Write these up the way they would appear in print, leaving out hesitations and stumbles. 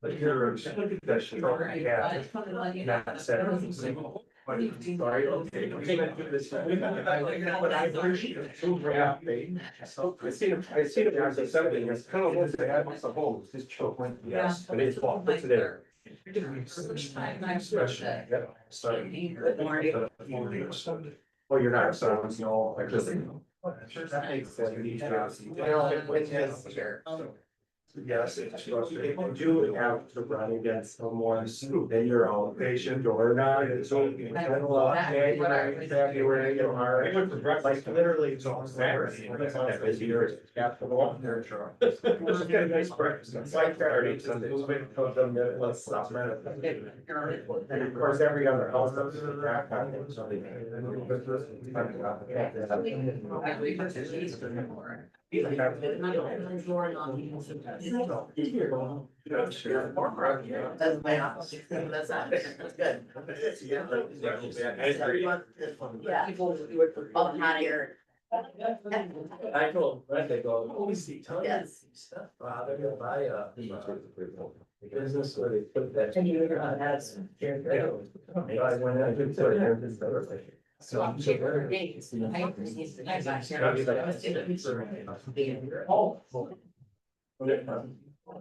But you're that shit. Yeah. Not said. Sorry, okay. But I appreciate it. Yeah. I see it as a something, it's kind of what they have as a whole, it's just children, yes, but it's what puts it there. Well, you're not, so it's no, like this. That makes sense. Yes, it's frustrating. You do have to run against someone in your own patient or not. It's only January, February, or March. Like literally, it's all Saturday. It's busy years. Got to walk there. Just get a nice breakfast. It's like Saturday, Sunday. Let's stop. And of course, every other house. That's my office. That's not, that's good. Yeah. All the hot air. I told Brett, they go, oh, we see tons Yes. of stuff. Wow, they're gonna buy a business where they put that. And you has. Yeah. I went in, I did put it there, it's better, like. So I'm sure. Days.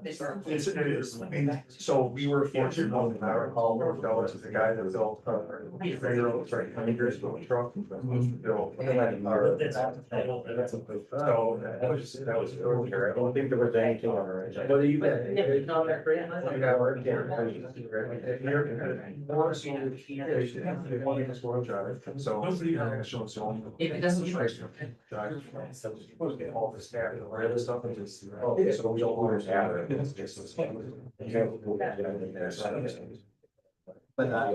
It is, I mean, so we were fortunate enough, and I recall, we was the guy that built, railroads, right, 100 years ago, truck. Built. So that was earlier, I don't think there was anything on it. But you bet. You got work there. So. If it doesn't. Supposed to get all the staff and all the stuff and just, okay, so we don't want to have it. It's just. But I.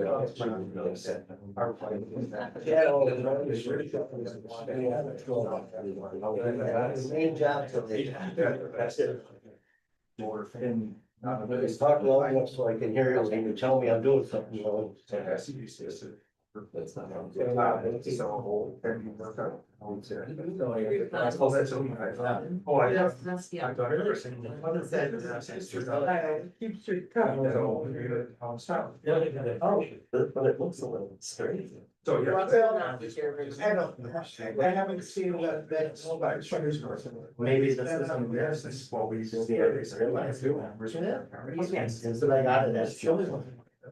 Same job till they. More thin. Just talk long enough so I can hear you when you tell me I'm doing something, you know. That's not. So. Oh, I have. That's, I yeah. thought everything. Keep straight cut. But it looks a little strange. So, yeah. I haven't seen that. Maybe this isn't this, this is what we do. But I got it as children.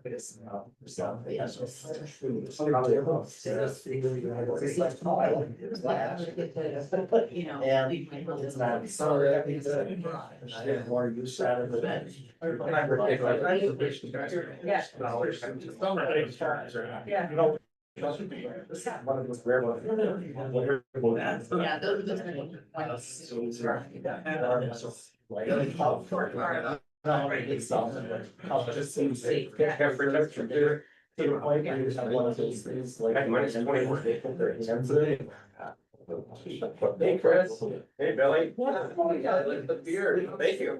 You know. And it's not. More use out of it. Yeah. You know. One of those rare ones. Yeah, those Just seems safe. To the point where you just have one of those things like. Minus 24. They put their hands in it. Hey, Chris. Hey, Billy. The beer. Thank you.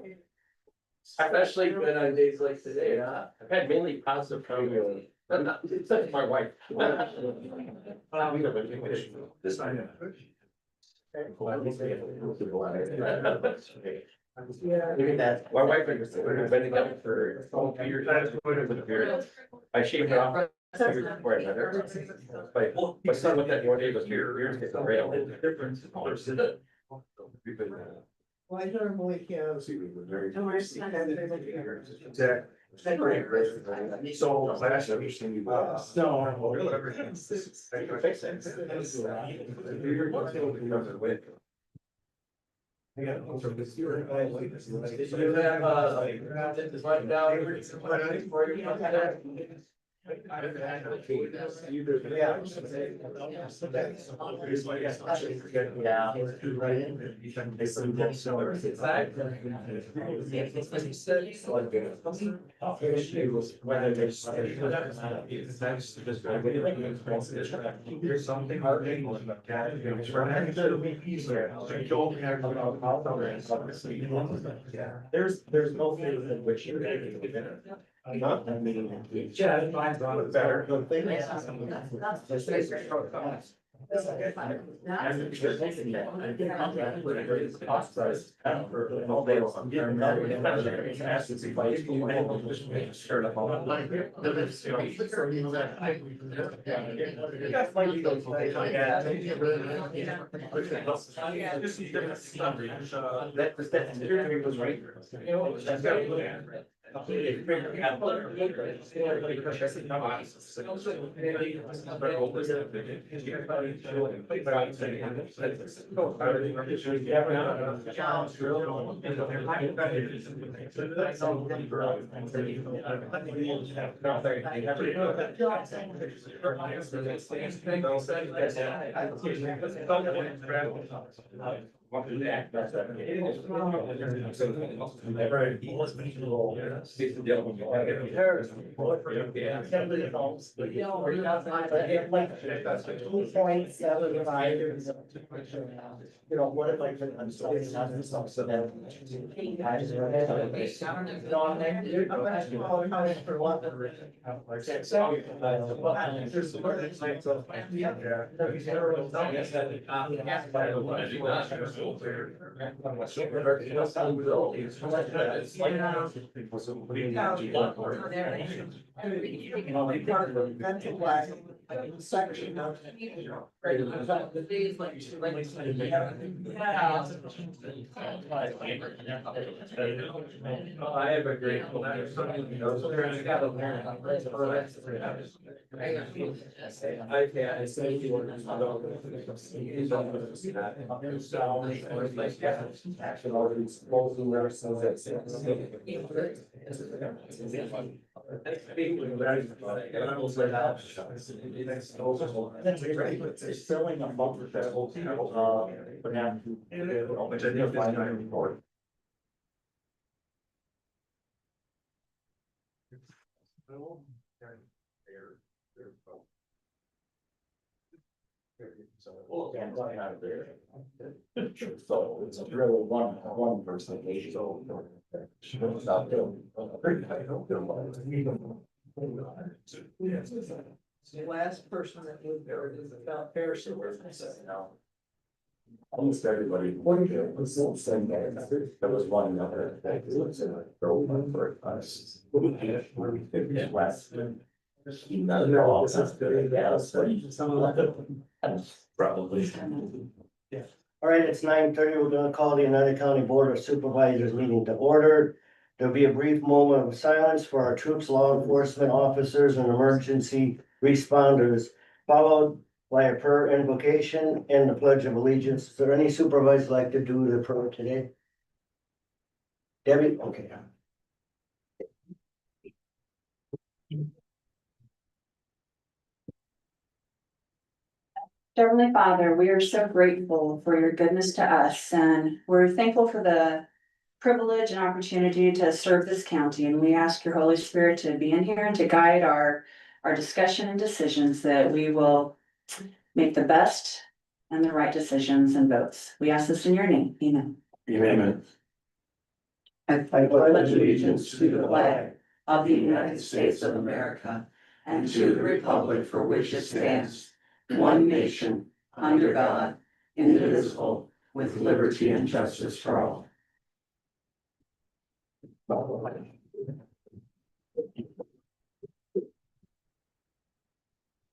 Especially when on days like today, huh? I've had mainly positive comments. Except my wife. This time. Look at that. My wife and we've been together for 2 years. With a beard. I shaved it off. 2 years before I met her. But my son looked at me one day, was beers get the rail. Difference. Well, I normally have. Exactly. So last year. Here's something. There's no thing in which you're gonna do it. I'm not, I mean. Yeah, mine's better. The thing is. That was right. You know, what if I could, I'm so. Section of. I have a great. I say you were. Action orders, proposal nurses. It's filling a bumper that will, but now. Which I think is not important. So it's really one person. The last person that moved there is about Harrison. Almost everybody. There was one other. For us. Probably. All right, it's 9:30. We're gonna call the United County Board of Supervisors meeting to order. There'll be a brief moment of silence for our troops, law enforcement officers, and emergency responders, followed by a prayer invocation and the pledge of allegiance. Is there any supervisor like to do the prayer today? Debbie, okay. Heavenly Father, we are so grateful for your goodness to us, and we're thankful for the privilege and opportunity to serve this county. And we ask your Holy Spirit to be in here and to guide our discussion and decisions, that we will make the best and the right decisions and votes. We ask this in your name. Amen. Amen. I pledge allegiance to the flag of the United States of America and to the republic for which it stands, one nation, under God, indivisible, with liberty and justice for all.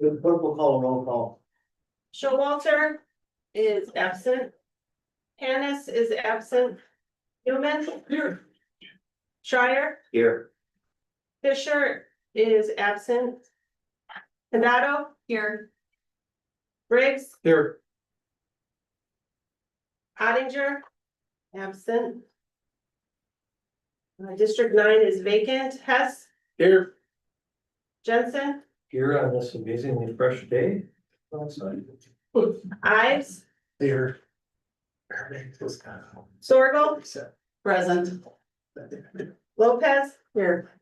The clerk will call a roll call. Showalter is absent. Hannes is absent. Newman. Here. Shire. Here. Fisher is absent. Condado. Here. Briggs. Here. Ottinger. Absent. District 9 is vacant. Hess. Here. Jensen. Here on this amazingly fresh day. Ives. Here. Sorgel. Present. Lopez. Here.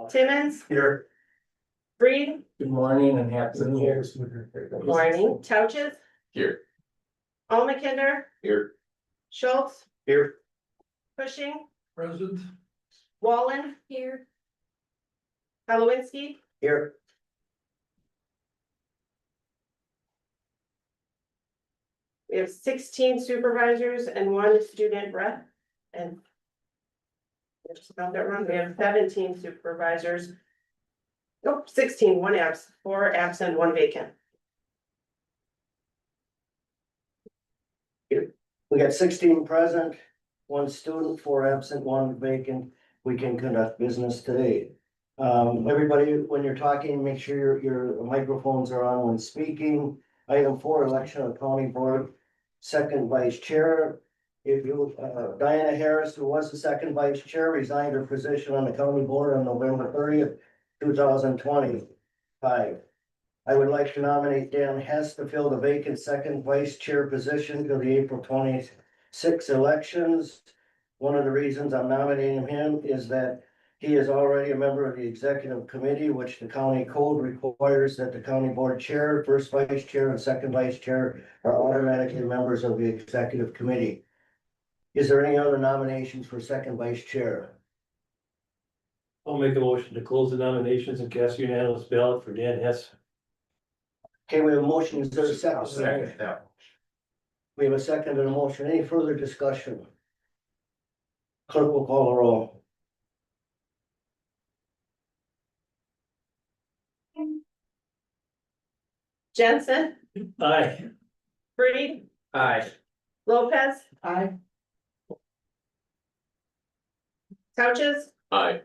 Timmons. Here. Reed. Good morning and happy New Year. Morning. Touches. Here. Almakinder. Here. Schultz. Here. Pushing. Present. Wallen. Here. Halowinski. Here. We have 16 supervisors and 1 student rep and. I just got that wrong. We have 17 supervisors. Nope, 16, 1 abs, 4 absent, 1 vacant. We got 16 present, 1 student, 4 absent, 1 vacant. We can conduct business today. Everybody, when you're talking, make sure your microphones are on when speaking. Item 4, election of county board, second vice chair. If you, Diana Harris, who was the second vice chair, resigned her position on the county board on November 30th, 2025. I would like to nominate Dan Hess to fill the vacant second vice chair position to the April 26 elections. One of the reasons I'm nominating him is that he is already a member of the executive committee, which the county code requires that the county board chair, first vice chair, and second vice chair are automatically members of the executive committee. Is there any other nominations for second vice chair? I'll make a motion to close the nominations and cast unanimous ballot for Dan Hess. Okay, we have a motion. Is there a second? I'll second that. We have a second and a motion. Any further discussion? Clerk will call the roll. Jensen, Aye. Reed, Aye. Lopez, Aye. Couches, Aye.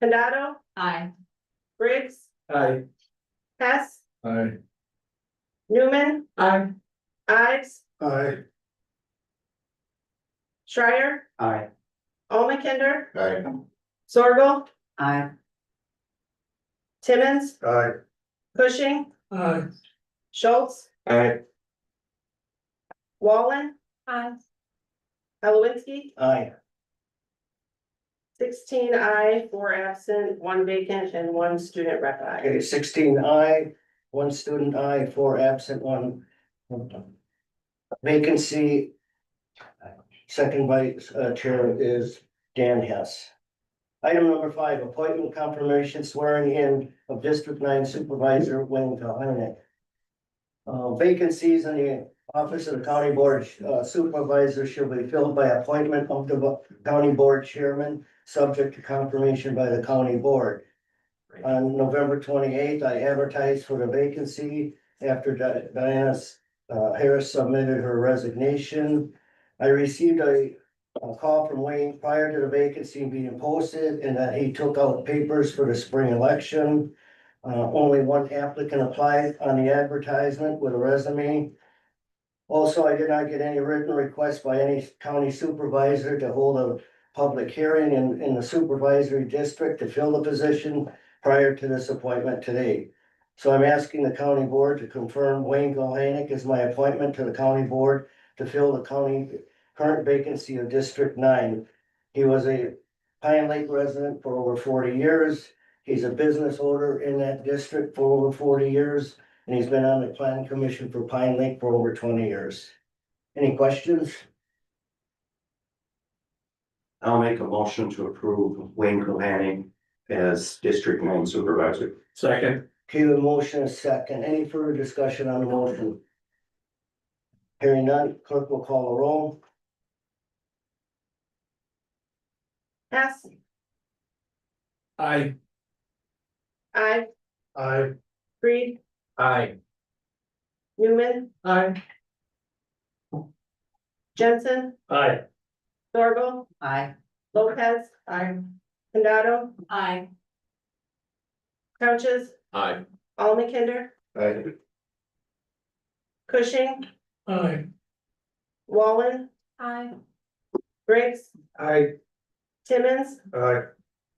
Condado, Aye. Briggs, Aye. Hess, Aye. Newman, Aye. Ives, Aye. Schreier, Aye. Almakinder, Aye. Sorgel, Aye. Timmons, Aye. Cushing, Aye. Schultz, Aye. Wallen. Aye. Halowinski, Aye. 16 aye, 4 absent, 1 vacant, and 1 student rep aye. Okay, 16 aye, 1 student aye, 4 absent, 1 vacancy. Second vice chair is Dan Hess. Item number 5, appointment confirmation swearing in of District 9 Supervisor Wayne Kalanick. Vacancies in the office of the county board supervisor shall be filled by appointment of the county board chairman, subject to confirmation by the county board. On November 28th, I advertised for the vacancy after Diana Harris submitted her resignation. I received a call from Wayne prior to the vacancy being posted and that he took out papers for the spring election. Only 1 applicant applied on the advertisement with a resume. Also, I did not get any written requests by any county supervisor to hold a public hearing in the supervisory district to fill the position prior to this appointment today. So I'm asking the county board to confirm Wayne Kalanick as my appointment to the county board to fill the county current vacancy of District 9. He was a Pine Lake resident for over 40 years. He's a business owner in that district for over 40 years. And he's been on the planning commission for Pine Lake for over 20 years. Any questions? I'll make a motion to approve Wayne Kalanick as District 9 Supervisor. Second. Okay, the motion is second. Any further discussion on the motion? Hearing none, clerk will call the roll. Hess, Aye. Ive, Aye. Reed, Aye. Newman, Aye. Jensen, Aye. Sorgel, Aye. Lopez, Aye. Condado, Aye. Couches, Aye. Almakinder, Aye. Cushing, Aye. Wallen. Aye. Briggs, Aye. Timmons, Aye.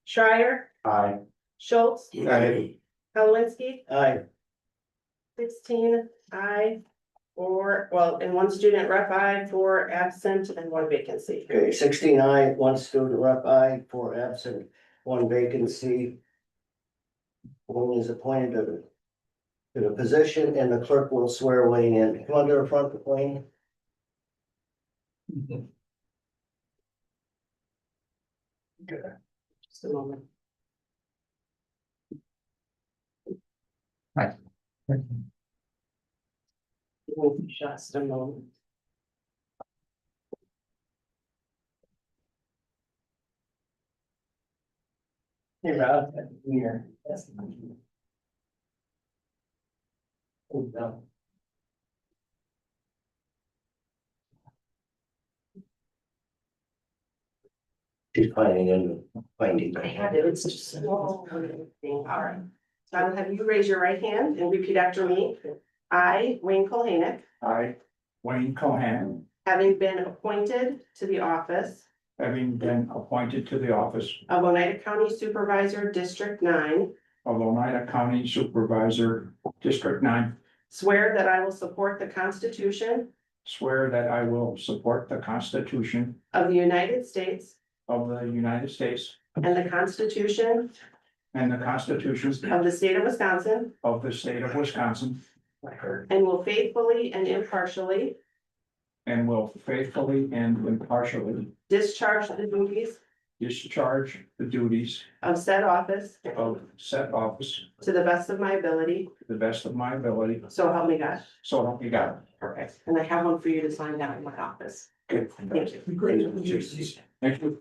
Schreier, Aye. Schultz, Aye. Halowinski, Aye. 16 aye, 4, well, and 1 student rep aye, 4 absent, and 1 vacancy. Okay, 16 aye, 1 student rep aye, 4 absent, 1 vacancy. Wayne is appointed to the position and the clerk will swear Wayne in. Come on to the front, Wayne. Just a moment. Just a moment. Hey, Rob, here. Yes. Oh, no. She's finding finding. I had it, it's just. All right. So I will have you raise your right hand and repeat after me. I, Wayne Kohanic, I, Wayne Cohan, having been appointed to the office having been appointed to the office of Oneida County Supervisor, District 9, of Oneida County Supervisor, District 9, swear that I will support the Constitution swear that I will support the Constitution of the United States of the United States and the Constitution and the constitutions of the State of Wisconsin, of the state of Wisconsin, and will faithfully and impartially and will faithfully and impartially discharge the duties discharge the duties of said office of said office to the best of my ability, to the best of my ability. so help me God. So help me God. Perfect. And I have one for you to sign down in my office. Good. Thank you. Thank you.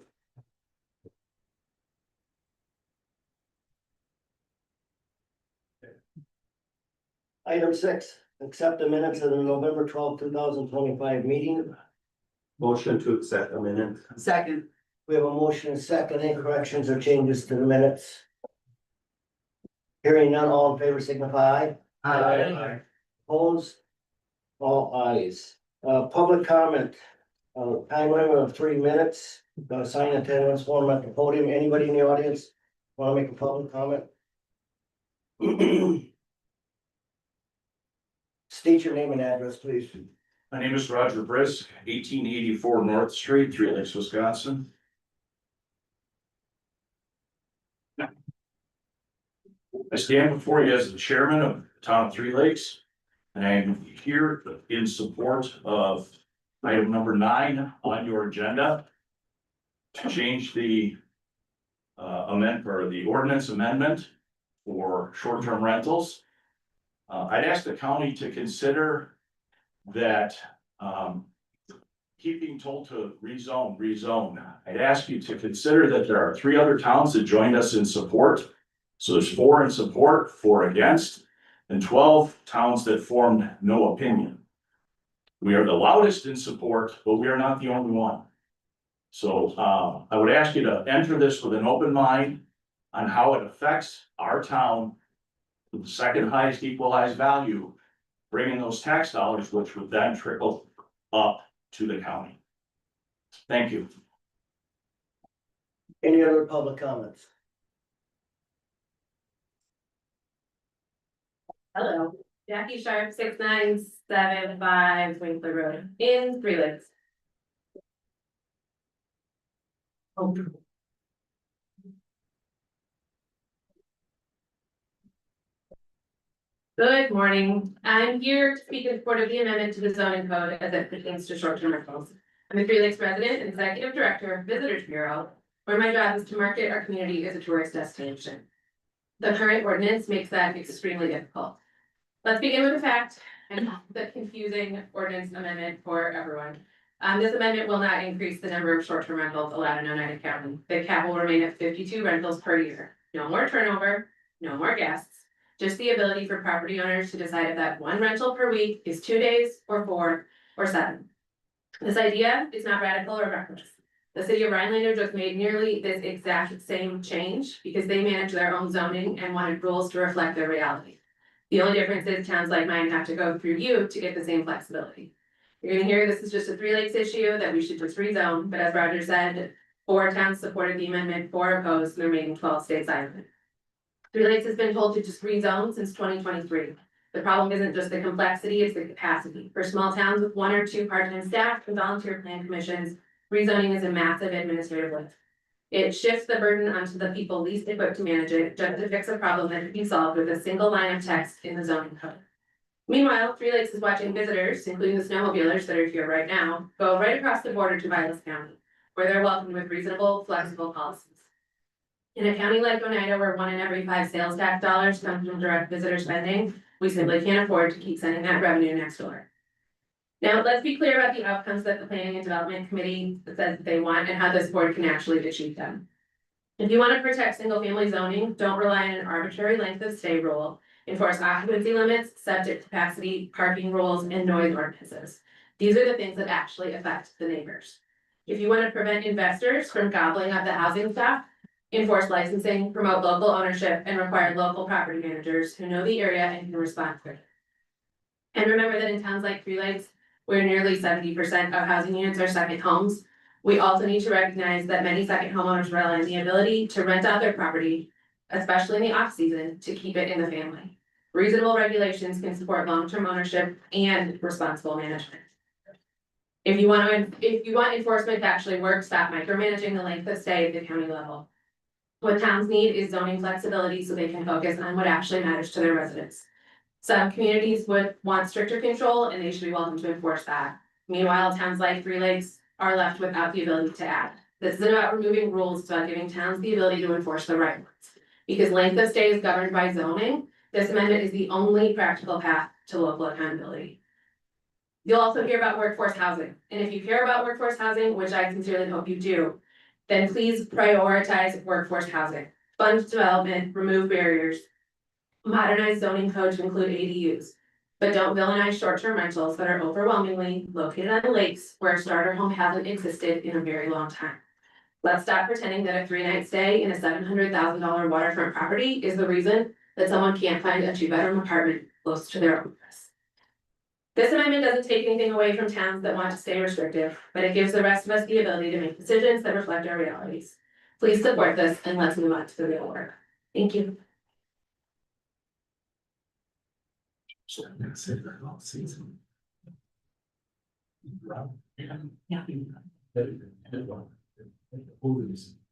Item 6, accept the minutes of the November 2025 meeting. Motion to accept the minute. Second. We have a motion and second. Any corrections or changes to the minutes? Hearing none, all in favor signify aye. Opposed? All ayes. Public comment. Time limit of 3 minutes. Sign attendance form at the podium. Anybody in the audience want to make a public comment? State your name and address, please. My name is Roger Brisk, 1884 North Street, Three Lakes, Wisconsin. I stand before you as the chairman of the town of Three Lakes, and I am here in support of item number 9 on your agenda to change the the ordinance amendment for short-term rentals. I'd ask the county to consider that, keep being told to rezone. I'd ask you to consider that there are 3 other towns that joined us in support. So there's 4 in support, 4 against, and 12 towns that formed no opinion. We are the loudest in support, but we are not the only one. So, I would ask you to enter this with an open mind on how it affects our town. The second highest equalized value, bringing those tax dollars, which would then trickle up to the county. Thank you. Any other public comments? Hello, Jackie Sharp, 6975 Winkler Road in Three Lakes. Good morning. I'm here to speak in support of the amendment to the zoning code as it pertains to short-term rentals. I'm a Three Lakes resident and executive director of Visitors Bureau, where my job is to market our community as a tourist destination. The current ordinance makes that extremely difficult. Let's begin with the fact and the confusing ordinance amendment for everyone. This amendment will not increase the number of short-term rentals allowed in Oneida County. The cap will remain at 52 rentals per year. No more turnover, no more guests. Just the ability for property owners to decide if that 1 rental per week is 2 days or 4 or 7. This idea is not radical or reckless. The city of Rhinelander just made nearly this exact same change because they manage their own zoning and wanted rules to reflect their reality. The only difference is towns like mine have to go through you to get the same flexibility. You're gonna hear this is just a Three Lakes issue that we should just rezone, but as Roger said, 4 towns supported the amendment, 4 opposed, and there remaining 12 stayed silent. Three Lakes has been told to just rezone since 2023. The problem isn't just the complexity, it's the capacity. For small towns with 1 or 2 part-time staff and volunteer plan commissions, rezoning is a massive administrative lift. It shifts the burden onto the people least equipped to manage it, just to fix a problem that can be solved with a single line of text in the zoning code. Meanwhile, Three Lakes is watching visitors, including the snowmobilers that are here right now, go right across the border to Vilas County, where they're welcomed with reasonable, flexible policies. In a county like Oneida, where 1 in every 5 sales tax dollars comes from direct visitor spending, we simply can't afford to keep sending that revenue next door. Now, let's be clear about the outcomes that the Planning and Development Committee says that they want and how this board can actually achieve them. If you want to protect single-family zoning, don't rely on an arbitrary length of stay rule. Enforce occupancy limits, septic capacity, parking rules, and noise ordinances. These are the things that actually affect the neighbors. If you want to prevent investors from gobbling up the housing stock, enforce licensing, promote local ownership, and require local property managers who know the area and can respond quickly. And remember that in towns like Three Lakes, where nearly 70% of housing units are second homes, we also need to recognize that many second homeowners rely on the ability to rent out their property, especially in the off season, to keep it in the family. Reasonable regulations can support long-term ownership and responsible management. If you want enforcement to actually work, stop micromanaging the length of stay at the county level. What towns need is zoning flexibility so they can focus on what actually matters to their residents. Some communities would want stricter control and they should be welcome to enforce that. Meanwhile, towns like Three Lakes are left without the ability to act. This isn't about removing rules, it's about giving towns the ability to enforce the right ones. Because length of stay is governed by zoning, this amendment is the only practical path to local accountability. You'll also hear about workforce housing, and if you care about workforce housing, which I sincerely hope you do, then please prioritize workforce housing. Fund development, remove barriers, modernize zoning code to include ADUs. But don't villainize short-term rentals that are overwhelmingly located on the lakes where a starter home hasn't existed in a very long time. Let's stop pretending that a 3-night stay in a $700,000 waterfront property is the reason that someone can't find a 2-bedroom apartment close to their own place. This amendment doesn't take anything away from towns that want to stay restrictive, but it gives the rest of us the ability to make decisions that reflect our realities. Please support this and let's move on to the real work. Thank you.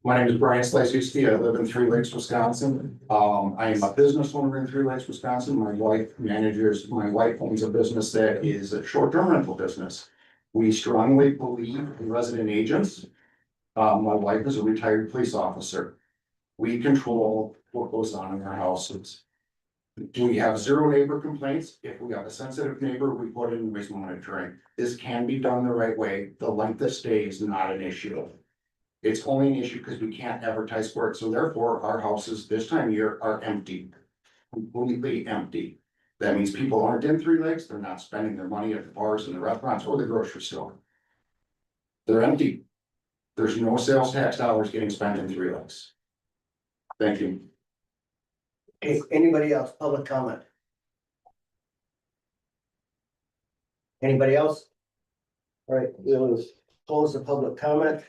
My name is Brian Slasuski. I live in Three Lakes, Wisconsin. I am a business owner in Three Lakes, Wisconsin. My wife owns a business that is a short-term rental business. We strongly believe in resident agents. My wife is a retired police officer. We control what goes on in our houses. We have 0 neighbor complaints. If we have a sensitive neighbor, we put in noise monitoring. This can be done the right way. The length of stay is not an issue. It's only an issue because we can't advertise for it. So therefore, our houses this time of year are empty, completely empty. That means people aren't in Three Lakes. They're not spending their money at the bars and the restaurants or the grocery store. They're empty. There's no sales tax dollars getting spent in Three Lakes. Thank you. Okay, anybody else, public comment? Anybody else? All right, we'll close the public comment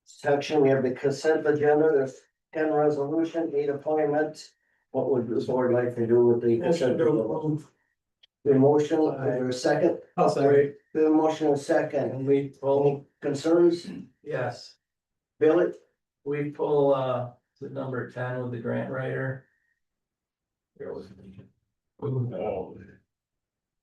section. We have the consent agenda. There's 10 resolution, 8 appointments. What would the board like to do with the consent? The motion, is there a second? I'll say. The motion is second. And we pull, Concerns? yes, Bill it? we pull, the number 10 with the grant writer.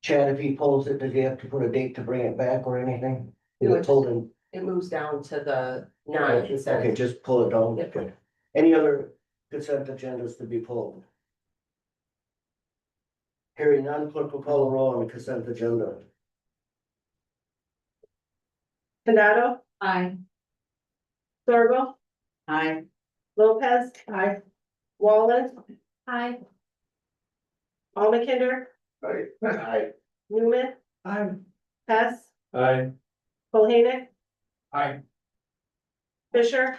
Chad, if he pulls it, does he have to put a date to bring it back or anything? No, You told him, It moves down to the okay, just pull it down. Yep. Okay. Any other consent agendas to be pulled? Hearing none, clerk will call the roll on the consent agenda. Condado, Aye. Thorville, Aye. Lopez. Aye. Wallen, Hi. Almakinder, Aye. Newman, Hess, Aye. Bohannon, Aye. Fisher.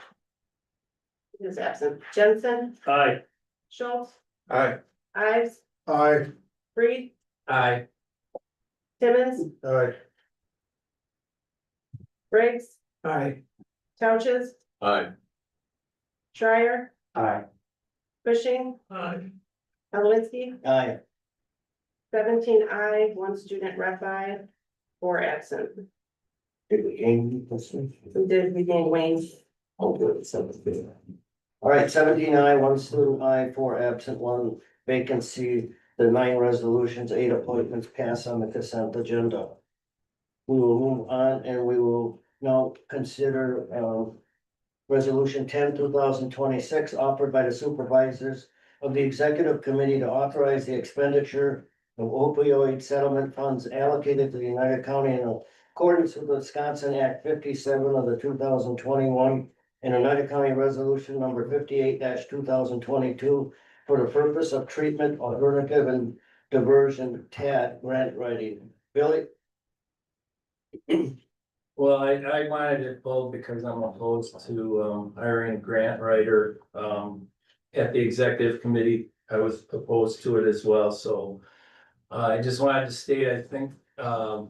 He is absent. Jensen, Aye. Schultz, Aye. Ives, Aye. Reed, Aye. Timmons, Aye. Briggs, Aye. Couches, Aye. Schreier, Aye. Cushing, Aye. Allowinski, Aye. 17 aye, 1 student rep aye, 4 absent. Did we gain this? We did, we gained Wayne. Oh, good, 17. All right, 17 aye, 1 student aye, 4 absent, 1 vacancy. The 9 resolutions, 8 appointments pass on the consent agenda. We will move on and we will now consider resolution 10, 2026, offered by the supervisors of the executive committee to authorize the expenditure of opioid settlement funds allocated to the United County in accordance with Wisconsin Act 57 of the 2021 and United County Resolution number 58-2022 for the purpose of treatment, alternative and diversion TAD grant writing. Billy? Well, I wanted it pulled because I'm opposed to hiring a grant writer. At the executive committee, I was opposed to it as well, so. I just wanted to state, I think, I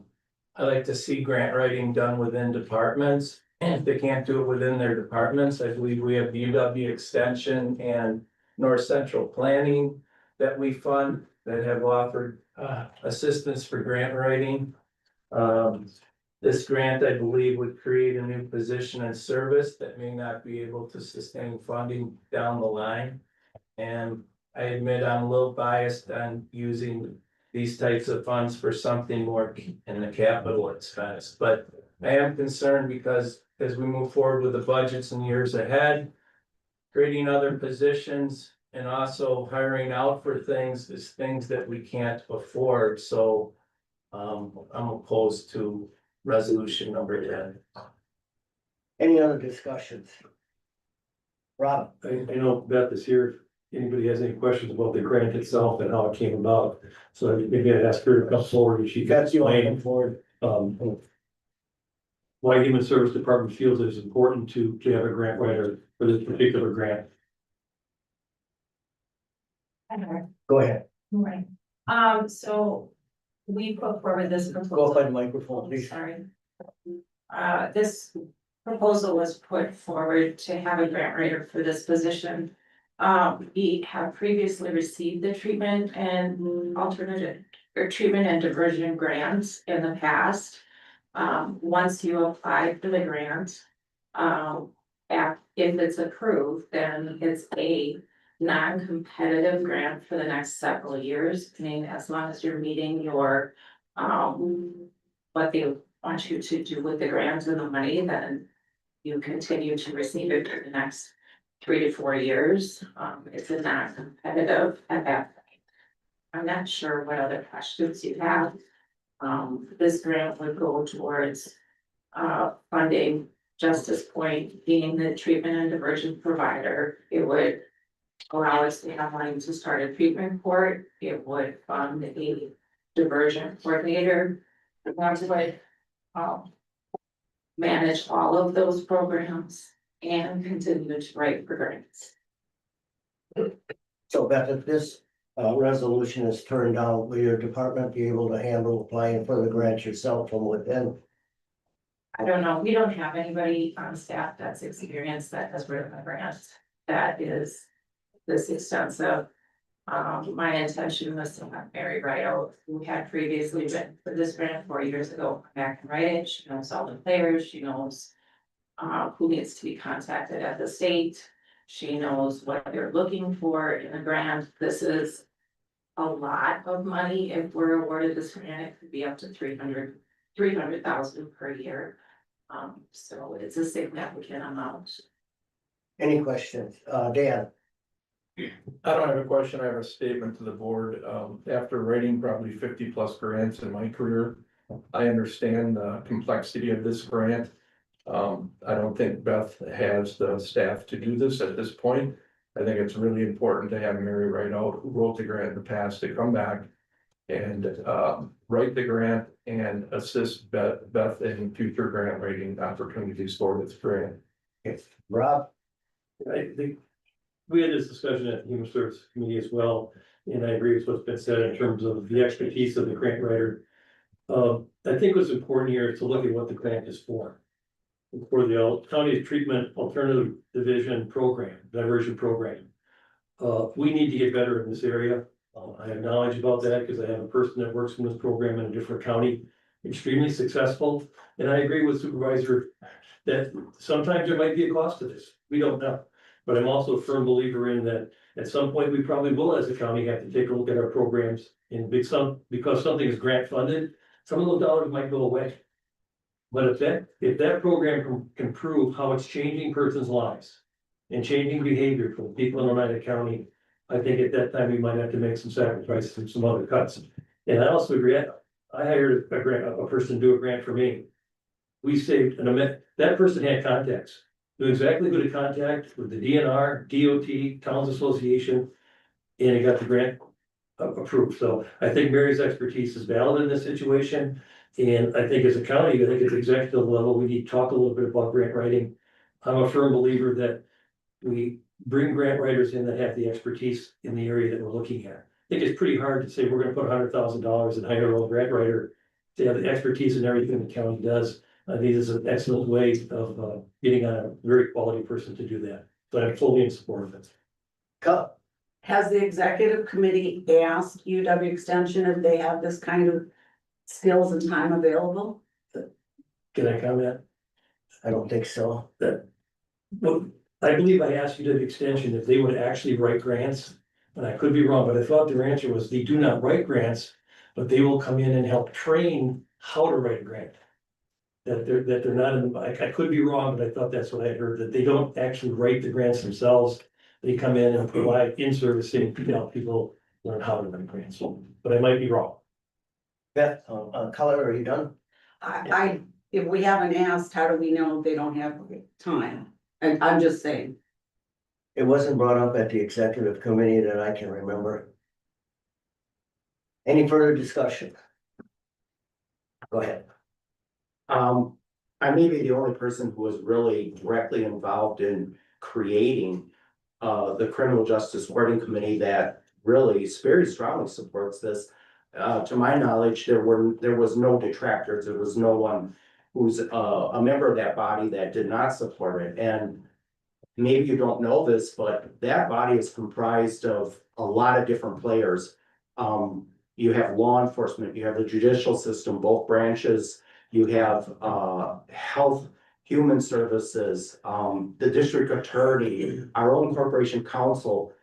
like to see grant writing done within departments. And if they can't do it within their departments, I believe we have UW Extension and North Central Planning that we fund that have offered assistance for grant writing. This grant, I believe, would create a new position and service that may not be able to sustain funding down the line. And I admit I'm a little biased on using these types of funds for something more in the capital expense, but I am concerned because as we move forward with the budgets in years ahead, creating other positions and also hiring out for things is things that we can't afford, so I'm opposed to resolution number 10. Any other discussions? Rob? I know Beth is here. If anybody has any questions about the grant itself and how it came about, so maybe I'd ask her to come forward and she can Got you on explain forward. why Human Service Department feels it is important to have a grant writer for this particular grant. Go ahead. Right, so we put forward this Go proposal. up by the microphone, please. Sorry. This proposal was put forward to have a grant writer for this position. We have previously received the treatment and alternative or treatment and diversion grants in the past. Once you apply for the grant, if it's approved, then it's a non-competitive grant for the next several years. I mean, as long as you're meeting your, what they want you to do with the grants and the money, then you continue to receive it for the next 3 to 4 years. It's a non-competitive at that point. I'm not sure what other questions you have. This grant would go towards funding Justice Point being the treatment and diversion provider. It would allow us to have money to start a treatment court. It would fund a diversion coordinator. It would manage all of those programs and continue to write for grants. So Beth, if this resolution is turned down, will your department be able to handle applying for the grant yourself from within? I don't know, we don't have anybody on staff that's experienced that has written a grant that is this extensive. My intention was to have Mary Rideout, who had previously written for this grant 4 years ago, come back and write it. She knows all the players, she knows who needs to be contacted at the state. She knows what they're looking for in a grant. This is a lot of money. If we're awarded this grant, it could be up to 300,000 per year. So it's a significant amount. Any questions? Dan? I don't have a question, I have a statement to the board. After writing probably 50+ grants in my career, I understand the complexity of this grant. I don't think Beth has the staff to do this at this point. I think it's really important to have Mary Rideout, who wrote the grant in the past, to come back and write the grant and assist Beth in future grant writing opportunities for this grant. Rob? I think we had this discussion at the Human Services Committee as well, and I agree with what's been said in terms of the expertise of the grant writer. I think what's important here is to look at what the grant is for. For the county treatment alternative division program, diversion program. We need to get better in this area. I have knowledge about that because I have a person that works in this program in a different county, extremely successful. And I agree with Supervisor that sometimes there might be a cost to this. We don't know. But I'm also a firm believer in that at some point, we probably will, as a county, have to take a look at our programs and because something is grant funded, some of those dollars might go away. But if that program can prove how it's changing persons' lives and changing behavior for people in Oneida County, I think at that time we might have to make some sacrifices and some other cuts. And I also agree, I hired a person to do a grant for me. We saved that person had contacts, knew exactly who to contact with the DNR, DOT, Towns Association. And he got the grant approved, so I think Mary's expertise is valid in this situation. And I think as a county, I think at the executive level, we need to talk a little bit about grant writing. I'm a firm believer that we bring grant writers in that have the expertise in the area that we're looking at. I think it's pretty hard to say we're gonna put $100,000 and hire a grant writer to have the expertise in everything the county does. I think this is an excellent way of getting on a very quality person to do that, but I'm fully in support of it. Cup, Has the executive committee asked UW Extension if they have this kind of skills and time available? Can I comment? I don't think so. Well, I believe I asked you to the extension if they would actually write grants, and I could be wrong, but I thought their answer was they do not write grants, but they will come in and help train how to write a grant. That they're not in, I could be wrong, but I thought that's what I heard, that they don't actually write the grants themselves. They come in and provide in-servicing to help people learn how to write grants, but I might be wrong. Beth, Color, are you done? If we haven't asked, how do we know they don't have time? And I'm just saying. It wasn't brought up at the executive committee that I can remember. Any further discussion? Go ahead. I may be the only person who was really directly involved in creating the Criminal Justice Working Committee that really very strongly supports this. To my knowledge, there was no detractors. There was no one who's a member of that body that did not support it. And maybe you don't know this, but that body is comprised of a lot of different players. You have law enforcement, you have the judicial system, both branches. You have health, human services, the district attorney, our own corporation counsel.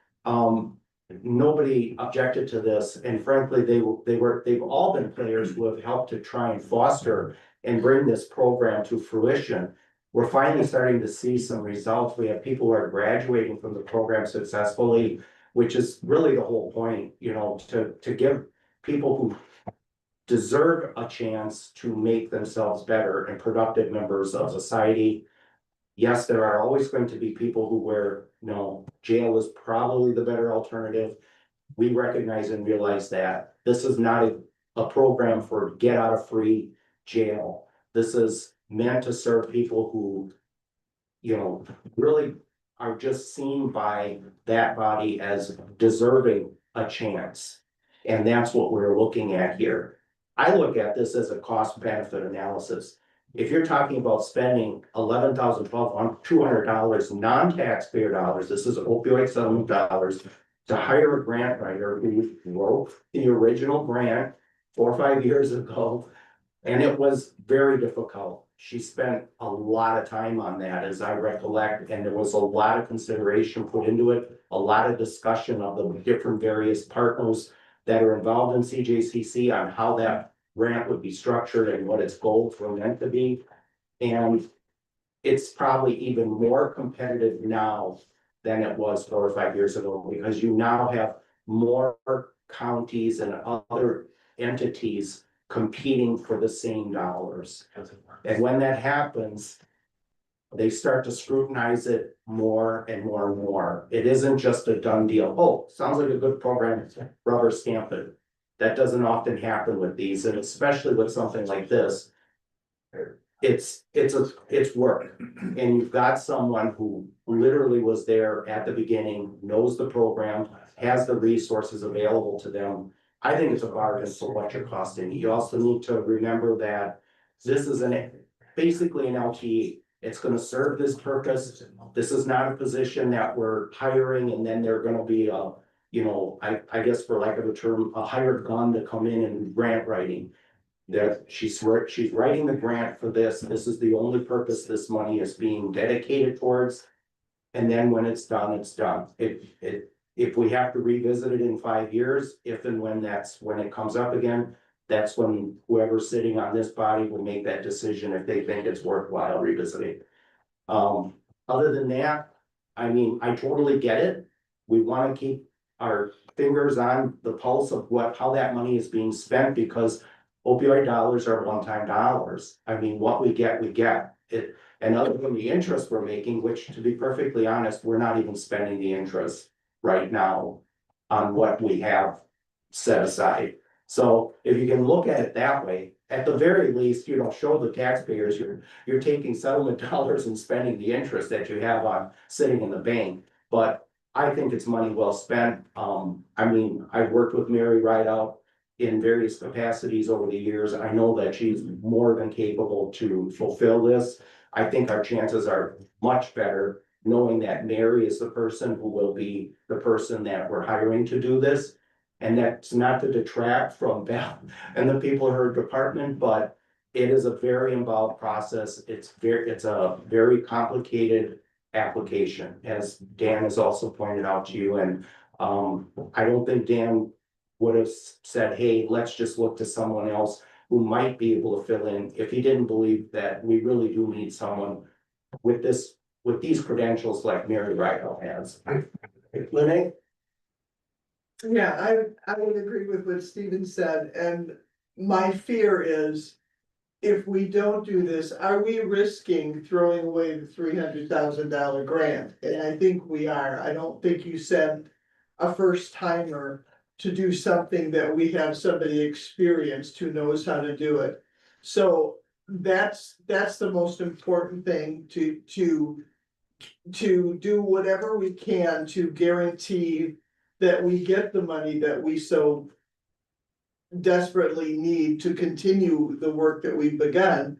Nobody objected to this, and frankly, they've all been players who have helped to try and foster and bring this program to fruition. We're finally starting to see some results. We have people who are graduating from the program successfully, which is really the whole point, you know, to give people who deserve a chance to make themselves better and productive members of society. Yes, there are always going to be people who where, you know, jail is probably the better alternative. We recognize and realize that this is not a program for get out of free jail. This is meant to serve people who, you know, really are just seen by that body as deserving a chance. And that's what we're looking at here. I look at this as a cost benefit analysis. If you're talking about spending $11,000, $200 non-taxpayer dollars, this is opioid settlement dollars, to hire a grant writer who wrote the original grant 4 or 5 years ago, and it was very difficult. She spent a lot of time on that, as I recollect, and there was a lot of consideration put into it, a lot of discussion of the different various partners that are involved in CJCC on how that grant would be structured and what its goals were meant to be. And it's probably even more competitive now than it was 4 or 5 years ago, because you now have more counties and other entities competing for the same dollars. And when that happens, they start to scrutinize it more and more and more. It isn't just a done deal. Oh, sounds like a good program, rubber stamp it. That doesn't often happen with these, and especially with something like this. It's work, and you've got someone who literally was there at the beginning, knows the program, has the resources available to them. I think it's a bargain for what you're costing. You also need to remember that this is basically an LTE. It's gonna serve this purpose. This is not a position that we're hiring and then they're gonna be a, you know, I guess for lack of a term, a hired gun to come in and grant writing. That she's writing the grant for this. This is the only purpose this money is being dedicated towards. And then when it's done, it's done. If we have to revisit it in 5 years, if and when it comes up again, that's when whoever's sitting on this body will make that decision if they think it's worthwhile revisiting. Other than that, I mean, I totally get it. We want to keep our fingers on the pulse of how that money is being spent, because opioid dollars are one-time dollars. I mean, what we get, we get. And other than the interest we're making, which to be perfectly honest, we're not even spending the interest right now on what we have set aside. So if you can look at it that way, at the very least, show the taxpayers you're taking settlement dollars and spending the interest that you have on sitting in the bank. But I think it's money well spent. I mean, I've worked with Mary Rideout in various capacities over the years. I know that she's more than capable to fulfill this. I think our chances are much better knowing that Mary is the person who will be the person that we're hiring to do this. And that's not to detract from Beth and the people in her department, but it is a very involved process. It's a very complicated application, as Dan has also pointed out to you. And I don't think Dan would have said, hey, let's just look to someone else who might be able to fill in, if he didn't believe that we really do need someone with these credentials like Mary Rideout has. Lene? Yeah, I would agree with what Steven said, and my fear is. If we don't do this, are we risking throwing away the $300,000 grant? And I think we are. I don't think you send a first timer to do something that we have somebody experienced who knows how to do it. So that's the most important thing, to do whatever we can to guarantee that we get the money that we so desperately need to continue the work that we've begun.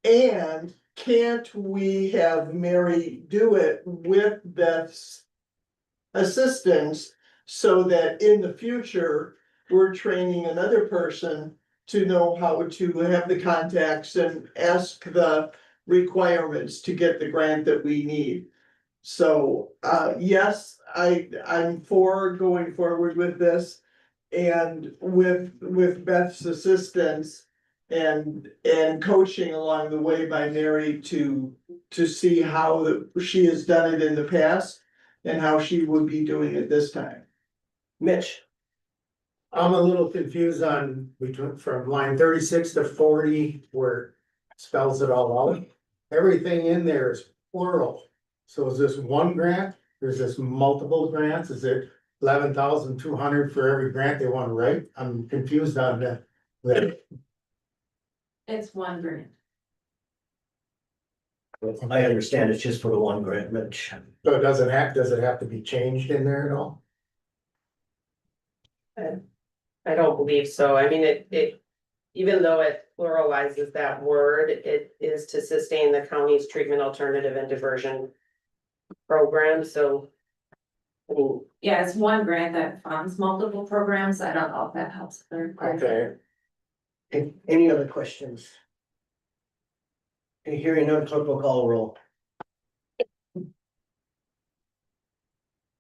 And can't we have Mary do it with Beth's assistance, so that in the future, we're training another person to know how to have the contacts and ask the requirements to get the grant that we need. So, yes, I'm for going forward with this. And with Beth's assistance and coaching along the way by Mary to see how she has done it in the past and how she would be doing it this time. Mitch? I'm a little confused on from line 36 to 40, where it spells it all out. Everything in there is plural. So is this one grant? Or is this multiple grants? Is it 11,200 for every grant they want to write? I'm confused on that. It's one grant. I understand it's just for the one grant, Mitch. So does it have to be changed in there at all? I don't believe so. I mean, it, even though it pluralizes that word, it is to sustain the county's treatment alternative and diversion program, so. I mean, Yeah, it's one grant that funds multiple programs. I don't know if that helps. Okay. Any other questions? Okay, hearing none, clerk will call a roll.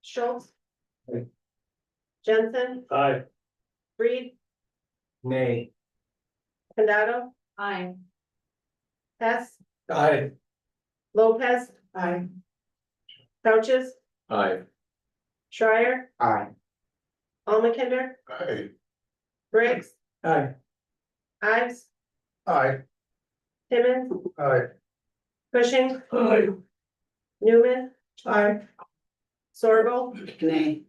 Schultz. Aye. Jensen, Aye. Reed, Nay. Condado, Aye. Hess, Aye. Lopez, Aye. Couches, Aye. Schreier, Aye. Almakinder, Aye. Briggs, Aye. Ives, Aye. Timmons, Aye. Cushing, Aye. Newman, Aye. Sorbo, Nay.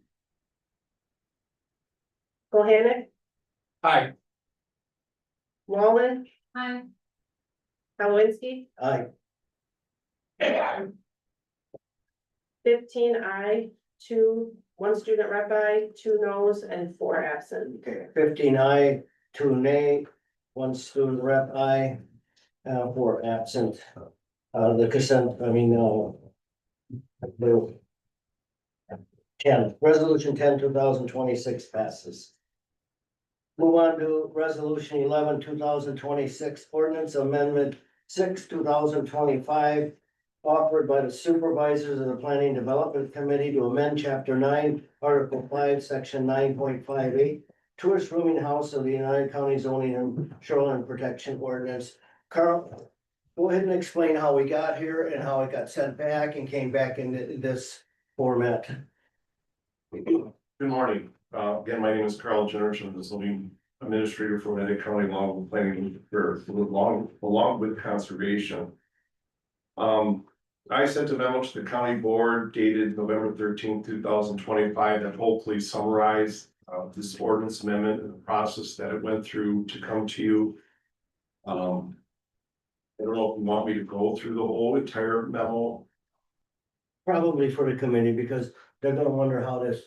Bohannon, Aye. Wallen, Aye. Halowinski, Aye. 15 aye, 1 student rep aye, 2 noes, and 4 absent. Okay, 15 aye, 2 nay, 1 student rep aye, 4 absent. The consent, the resolution 10, 2026 passes. Move on to resolution 11, 2026, ordinance amendment 6, 2025. Offered by the supervisors of the Planning Development Committee to amend chapter 9, article 5, section 9.58. Tourist rooming house of the United County zoning and shoreline protection ordinance. Carl, go ahead and explain how we got here and how it got sent back and came back in this format. Good morning. Again, my name is Carl Jenrich. I'm the zoning administrator for Oneida County along with planning for along with conservation. I sent a memo to the county board dated November 13th, 2025 that hopefully summarized this ordinance amendment and the process that it went through to come to you. I don't know if you want me to go through the whole entire memo. Probably for the committee, because they're gonna wonder how this,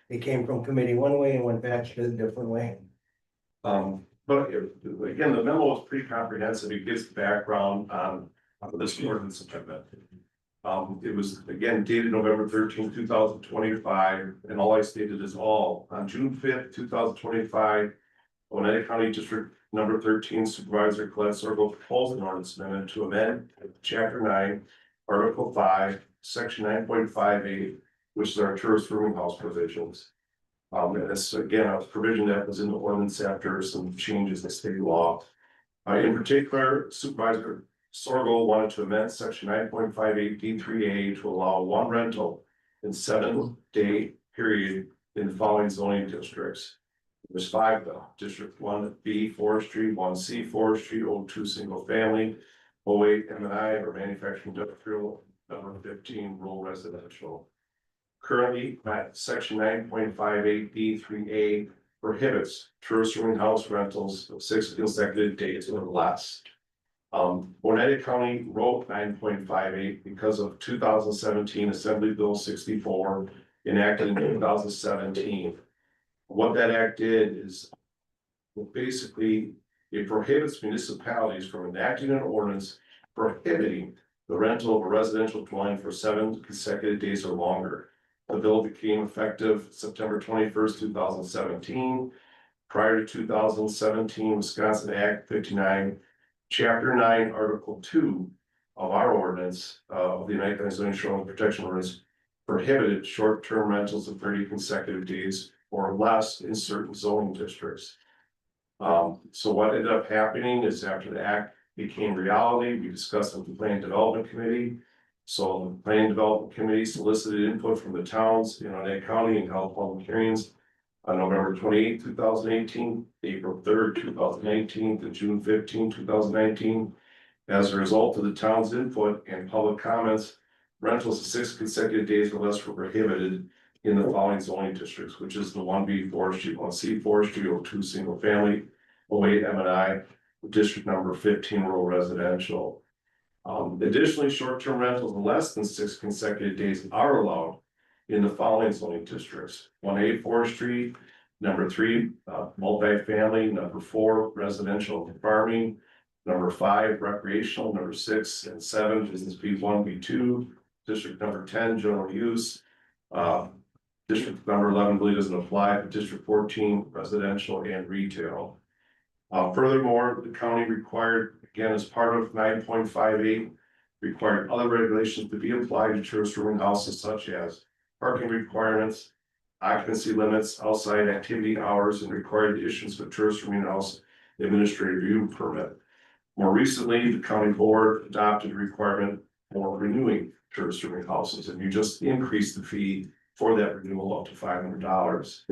it came from committee one way and went back to a different way. But again, the memo is pretty comprehensive. It gives the background on this ordinance amendment. It was again dated November 13th, 2025, and all I stated is all on June 5th, 2025. Oneida County District Number 13 Supervisor Colette Circle proposed an ordinance amendment to amend Chapter 9, Article 5, Section 9.58, which is our tourist rooming house provisions. And this again, a provision that was in the ordinance after some changes in state law. In particular, Supervisor Sorgo wanted to amend Section 9.58 D3A to allow one rental in 7-day period in the following zoning districts. There's 5 though: District 1B Forestry, 1C Forestry, 02 Single Family, 08 M&I or Manufacturing Industrial, number 15 Rural Residential. Currently, Section 9.58 D3A prohibits tourist rooming house rentals of 6 consecutive days or less. Oneida County wrote 9.58 because of 2017 Assembly Bill 64 enacted in 2017. What that act did is basically it prohibits municipalities from enacting an ordinance prohibiting the rental of a residential dwelling for 7 consecutive days or longer. The bill became effective September 21st, 2017. Prior to 2017, Wisconsin Act 59, Chapter 9, Article 2 of our ordinance of the United County Zoning Shoreline Protection Ordinance prohibited short-term rentals of 30 consecutive days or less in certain zoning districts. So what ended up happening is after the act became reality, we discussed with the Planning Development Committee. So the Planning Development Committee solicited input from the towns in Oneida County and held public hearings on November 28, 2018, April 3rd, 2018, to June 15, 2019. As a result of the town's input and public comments, rentals of 6 consecutive days or less were prohibited in the following zoning districts, which is the 1B Forestry, 1C Forestry, 02 Single Family, 08 M&I, District Number 15 Rural Residential. Additionally, short-term rentals of less than 6 consecutive days are allowed in the following zoning districts: 1A Forestry, number 3 multifamily, number 4 residential and farming, number 5 recreational, number 6 and 7 business B1, B2, district number 10 general use, district number 11 really doesn't apply, but district 14 residential and retail. Furthermore, the county required, again, as part of 9.58, required other regulations to be applied to tourist rooming houses such as parking requirements, occupancy limits, outside activity hours, and required the issuance of a tourist rooming house administrative review permit. More recently, the county board adopted a requirement for renewing tourist rooming houses, and you just increase the fee for that renewal up to $500.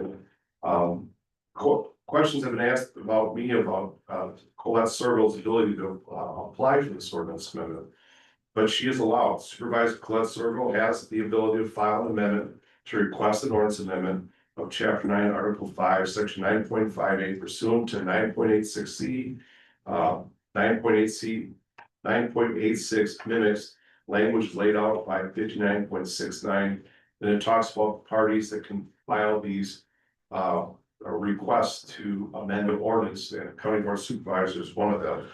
Questions have been asked about me about Colette Circle's ability to apply for this ordinance amendment. But she is allowed. Supervisor Colette Circle has the ability to file an amendment to request an ordinance amendment of Chapter 9, Article 5, Section 9.58 pursuant to 9.86C. 9.86 mimics language laid out by 59.69. And it talks about parties that can file these requests to amend the ordinance, and County Board of Supervisors, one of them.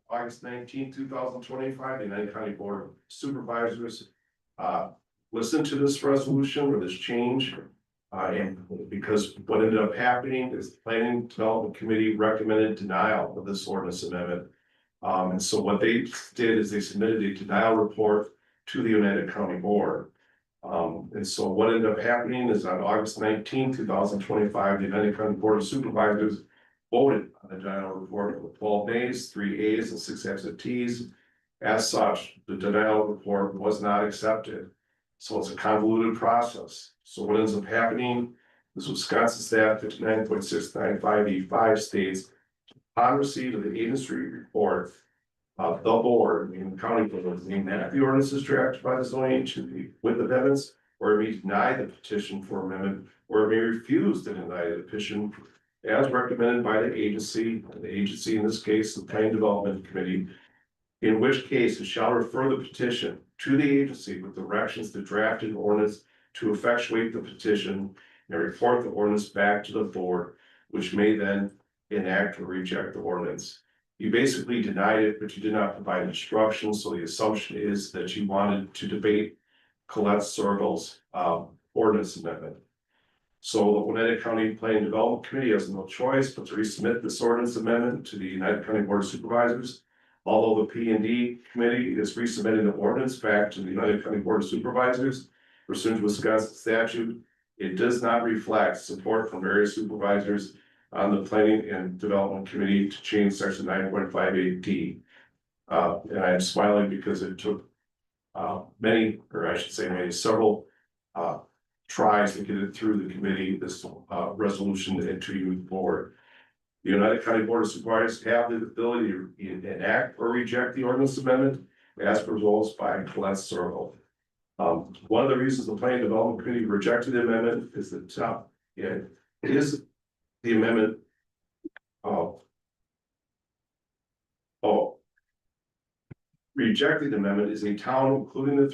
August 19, 2025, the United County Board of Supervisors listened to this resolution or this change. And because what ended up happening is the Planning Development Committee recommended denial of this ordinance amendment. And so what they did is they submitted a denial report to the United County Board. And so what ended up happening is on August 19, 2025, the United County Board of Supervisors voted on the denial report with 12 nays, 3 A's, and 6 absentees. As such, the denial report was not accepted. So it's a convoluted process. So what ends up happening is Wisconsin stat 59.695E5 states, upon receipt of the agency report of the board, meaning the county board, meaning that the ordinance is drafted by the zoning agency with amendments, or it may deny the petition for amendment, or it may refuse to deny the petition as recommended by the agency in this case, the Planning Development Committee, in which case it shall refer the petition to the agency with directions to draft an ordinance to effectuate the petition and report the ordinance back to the board, which may then enact or reject the ordinance. You basically denied it, but you did not provide instructions, so the assumption is that you wanted to debate Colette Sorgel's ordinance amendment. So the Oneida County Planning Development Committee has no choice but to resubmit this ordinance amendment to the United County Board of Supervisors. Although the P&D committee is resubmitting the ordinance back to the United County Board of Supervisors pursuant to Wisconsin statute, it does not reflect support from various supervisors on the Planning and Development Committee to change section 9.58D. And I'm smiling because it took several tries to get it through the committee, this resolution into you board. The United County Board of Supervisors have the ability to enact or reject the ordinance amendment as proposed by Colette Sorgel. One of the reasons the Planning Development Committee rejected the amendment is that it is the amendment rejecting the amendment is a town, including the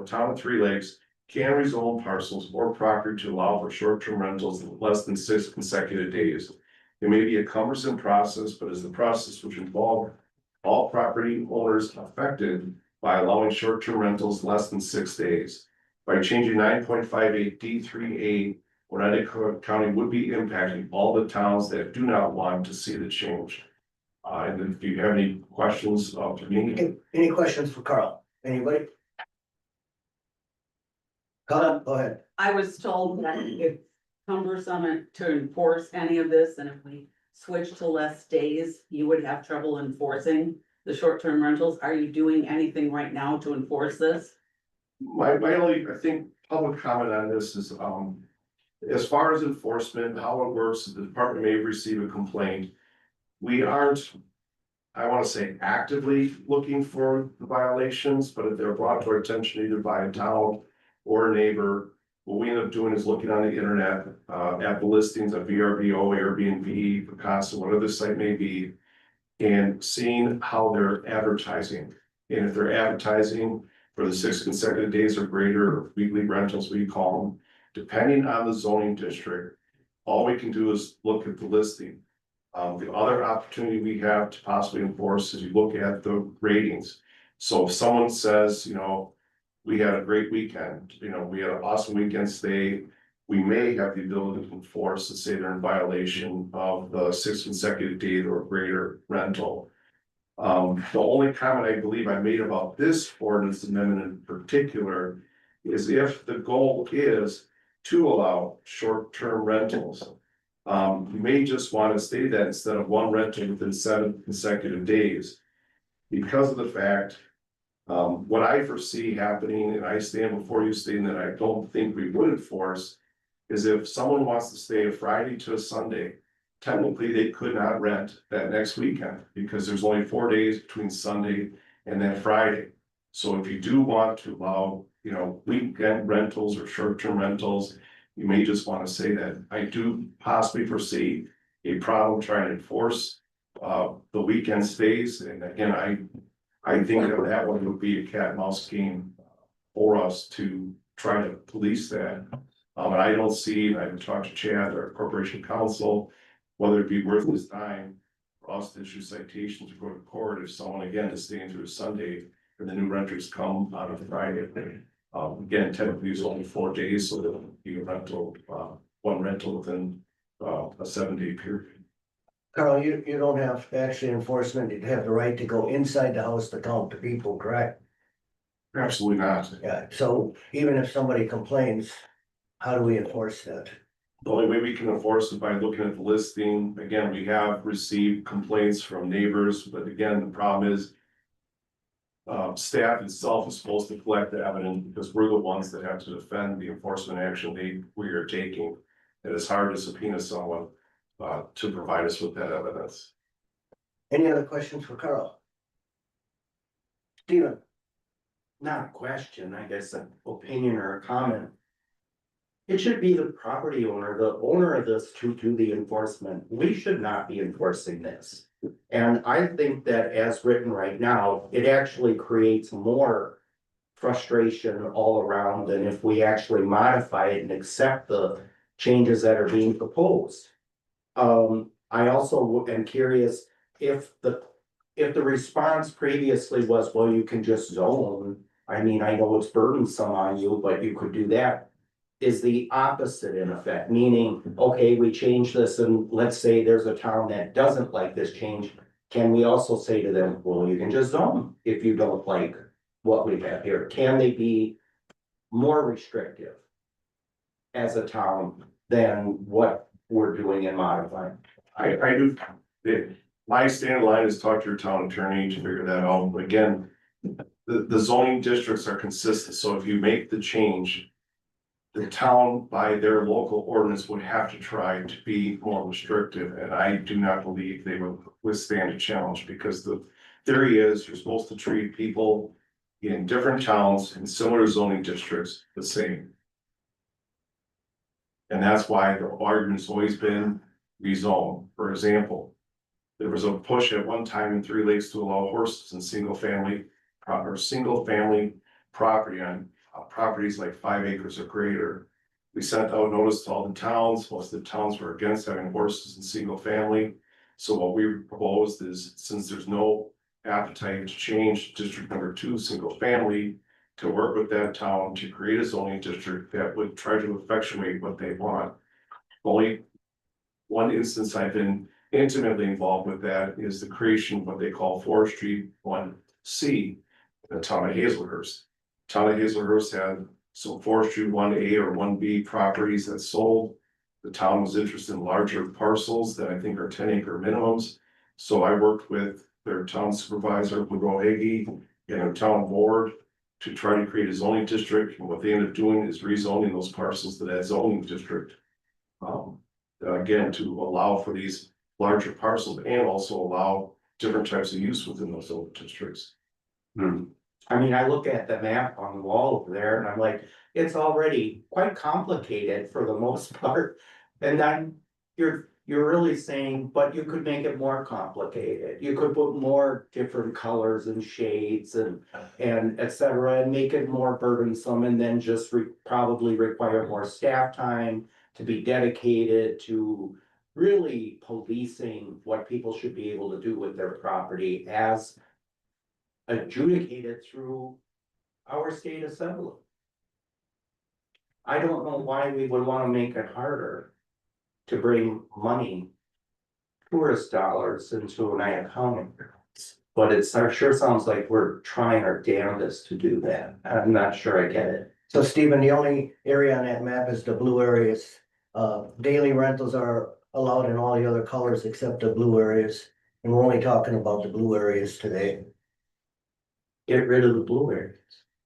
town of Three Lakes, can rezone parcels or property to allow for short-term rentals in less than 6 consecutive days. It may be a cumbersome process, but is the process which involves all property owners affected by allowing short-term rentals less than 6 days. By changing 9.58D3A, Oneida County would be impacting all the towns that do not want to see the change. And if you have any questions to me. Any questions for Carl? Anybody? Carl, go ahead. I was told that it's cumbersome to enforce any of this, and if we switch to less days, you would have trouble enforcing the short-term rentals. Are you doing anything right now to enforce this? My only, I think, public comment on this is, as far as enforcement, how it works, the department may receive a complaint. We aren't, I want to say, actively looking for the violations, but if they're brought to our attention either by a town or a neighbor, what we end up doing is looking on the internet, at the listings of VRBO, Airbnb, Vacasa, whatever the site may be, and seeing how they're advertising. And if they're advertising for the 6 consecutive days or greater, or weekly rentals, we call them, depending on the zoning district, all we can do is look at the listing. The other opportunity we have to possibly enforce is you look at the ratings. So if someone says, we had a great weekend, we had an awesome weekend stay, we may have the ability to enforce and say they're in violation of the 6 consecutive days or greater rental. The only comment I believe I made about this ordinance amendment in particular is if the goal is to allow short-term rentals. You may just want to state that instead of one rental within 7 consecutive days. Because of the fact, what I foresee happening, and I stand before you stating that I don't think we would enforce, is if someone wants to stay a Friday to a Sunday, technically they could not rent that next weekend because there's only 4 days between Sunday and then Friday. So if you do want to allow, weekend rentals or short-term rentals, you may just want to say that I do possibly foresee a problem trying to enforce the weekend stays. And again, I think that one would be a cat and mouse game for us to try to police that. And I don't see, I've talked to Chad, our corporation counsel, whether it be worth his time for us to issue citations or go to court if someone again is staying through a Sunday and the new renters come on a Friday. Again, technically it's only 4 days, so there'll be a rental, one rental within a 7-day period. Carl, you don't have actually enforcement, you'd have the right to go inside the house to count the people, correct? Absolutely not. Yeah, so even if somebody complains, how do we enforce that? The only way we can enforce it by looking at the listing. Again, we have received complaints from neighbors, but again, the problem is staff itself is supposed to collect the evidence because we're the ones that have to defend the enforcement action we are taking. And it's hard to subpoena someone, to provide us with that evidence. Any other questions for Carl? Steven? Not a question, I guess an opinion or a comment. It should be the property owner, the owner of this to do the enforcement. We should not be enforcing this. And I think that as written right now, it actually creates more frustration all around than if we actually modify it and accept the changes that are being proposed. I also am curious if the response previously was, well, you can just zone. I mean, I know it's burdensome on you, but you could do that. Is the opposite in effect, meaning, okay, we change this and let's say there's a town that doesn't like this change. Can we also say to them, well, you can just zone if you don't like what we have here? Can they be more restrictive as a town than what we're doing and modifying? I do, my stand line is talk to your town attorney to figure that out. But again, the zoning districts are consistent, so if you make the change, the town by their local ordinance would have to try to be more restrictive, and I do not believe they would withstand a challenge, because the theory is you're supposed to treat people in different towns in similar zoning districts the same. And that's why the argument's always been rezone. For example, there was a push at one time in Three Lakes to allow horses in single family property on properties like 5 acres or greater. We sent out notice to all the towns. Most of the towns were against having horses in single family. So what we proposed is, since there's no appetite to change district number 2 single family, to work with that town to create a zoning district that would try to effectuate what they want. Only one instance I've been intimately involved with that is the creation of what they call Forestry 1C, the town of Hazelhurst. Town of Hazelhurst had some Forestry 1A or 1B properties that sold. The town was interested in larger parcels that I think are 10-acre minimums. So I worked with their town supervisor, Monroe Hagee, and their town board to try to create a zoning district. And what they ended up doing is rezoning those parcels to that zoning district. Again, to allow for these larger parcels and also allow different types of use within those zoning districts. I mean, I look at the map on the wall over there and I'm like, it's already quite complicated for the most part. And then you're really saying, but you could make it more complicated. You could put more different colors and shades and et cetera, and make it more burdensome, and then just probably require more staff time to be dedicated to really policing what people should be able to do with their property as adjudicated through our state assembly. I don't know why we would want to make it harder to bring money, tourist dollars into Oneida County. But it sure sounds like we're trying our damnedest to do that. I'm not sure I get it. So Stephen, the only area on that map is the blue areas. Daily rentals are allowed in all the other colors except the blue areas. And we're only talking about the blue areas today. Get rid of the blue areas.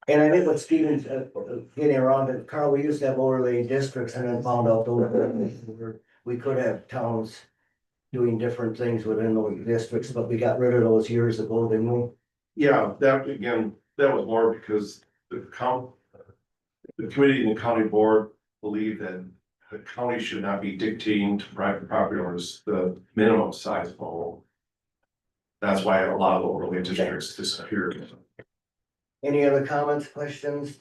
And I think what Stephen's getting around it, Carl, we used to have overlay districts and then found out we could have towns doing different things within those districts, but we got rid of those years ago, didn't we? Yeah, that was more because the committee and the county board believe that the county should not be dictating to private property owners the minimum size of a home. That's why a lot of the overlay districts disappeared. Any other comments, questions?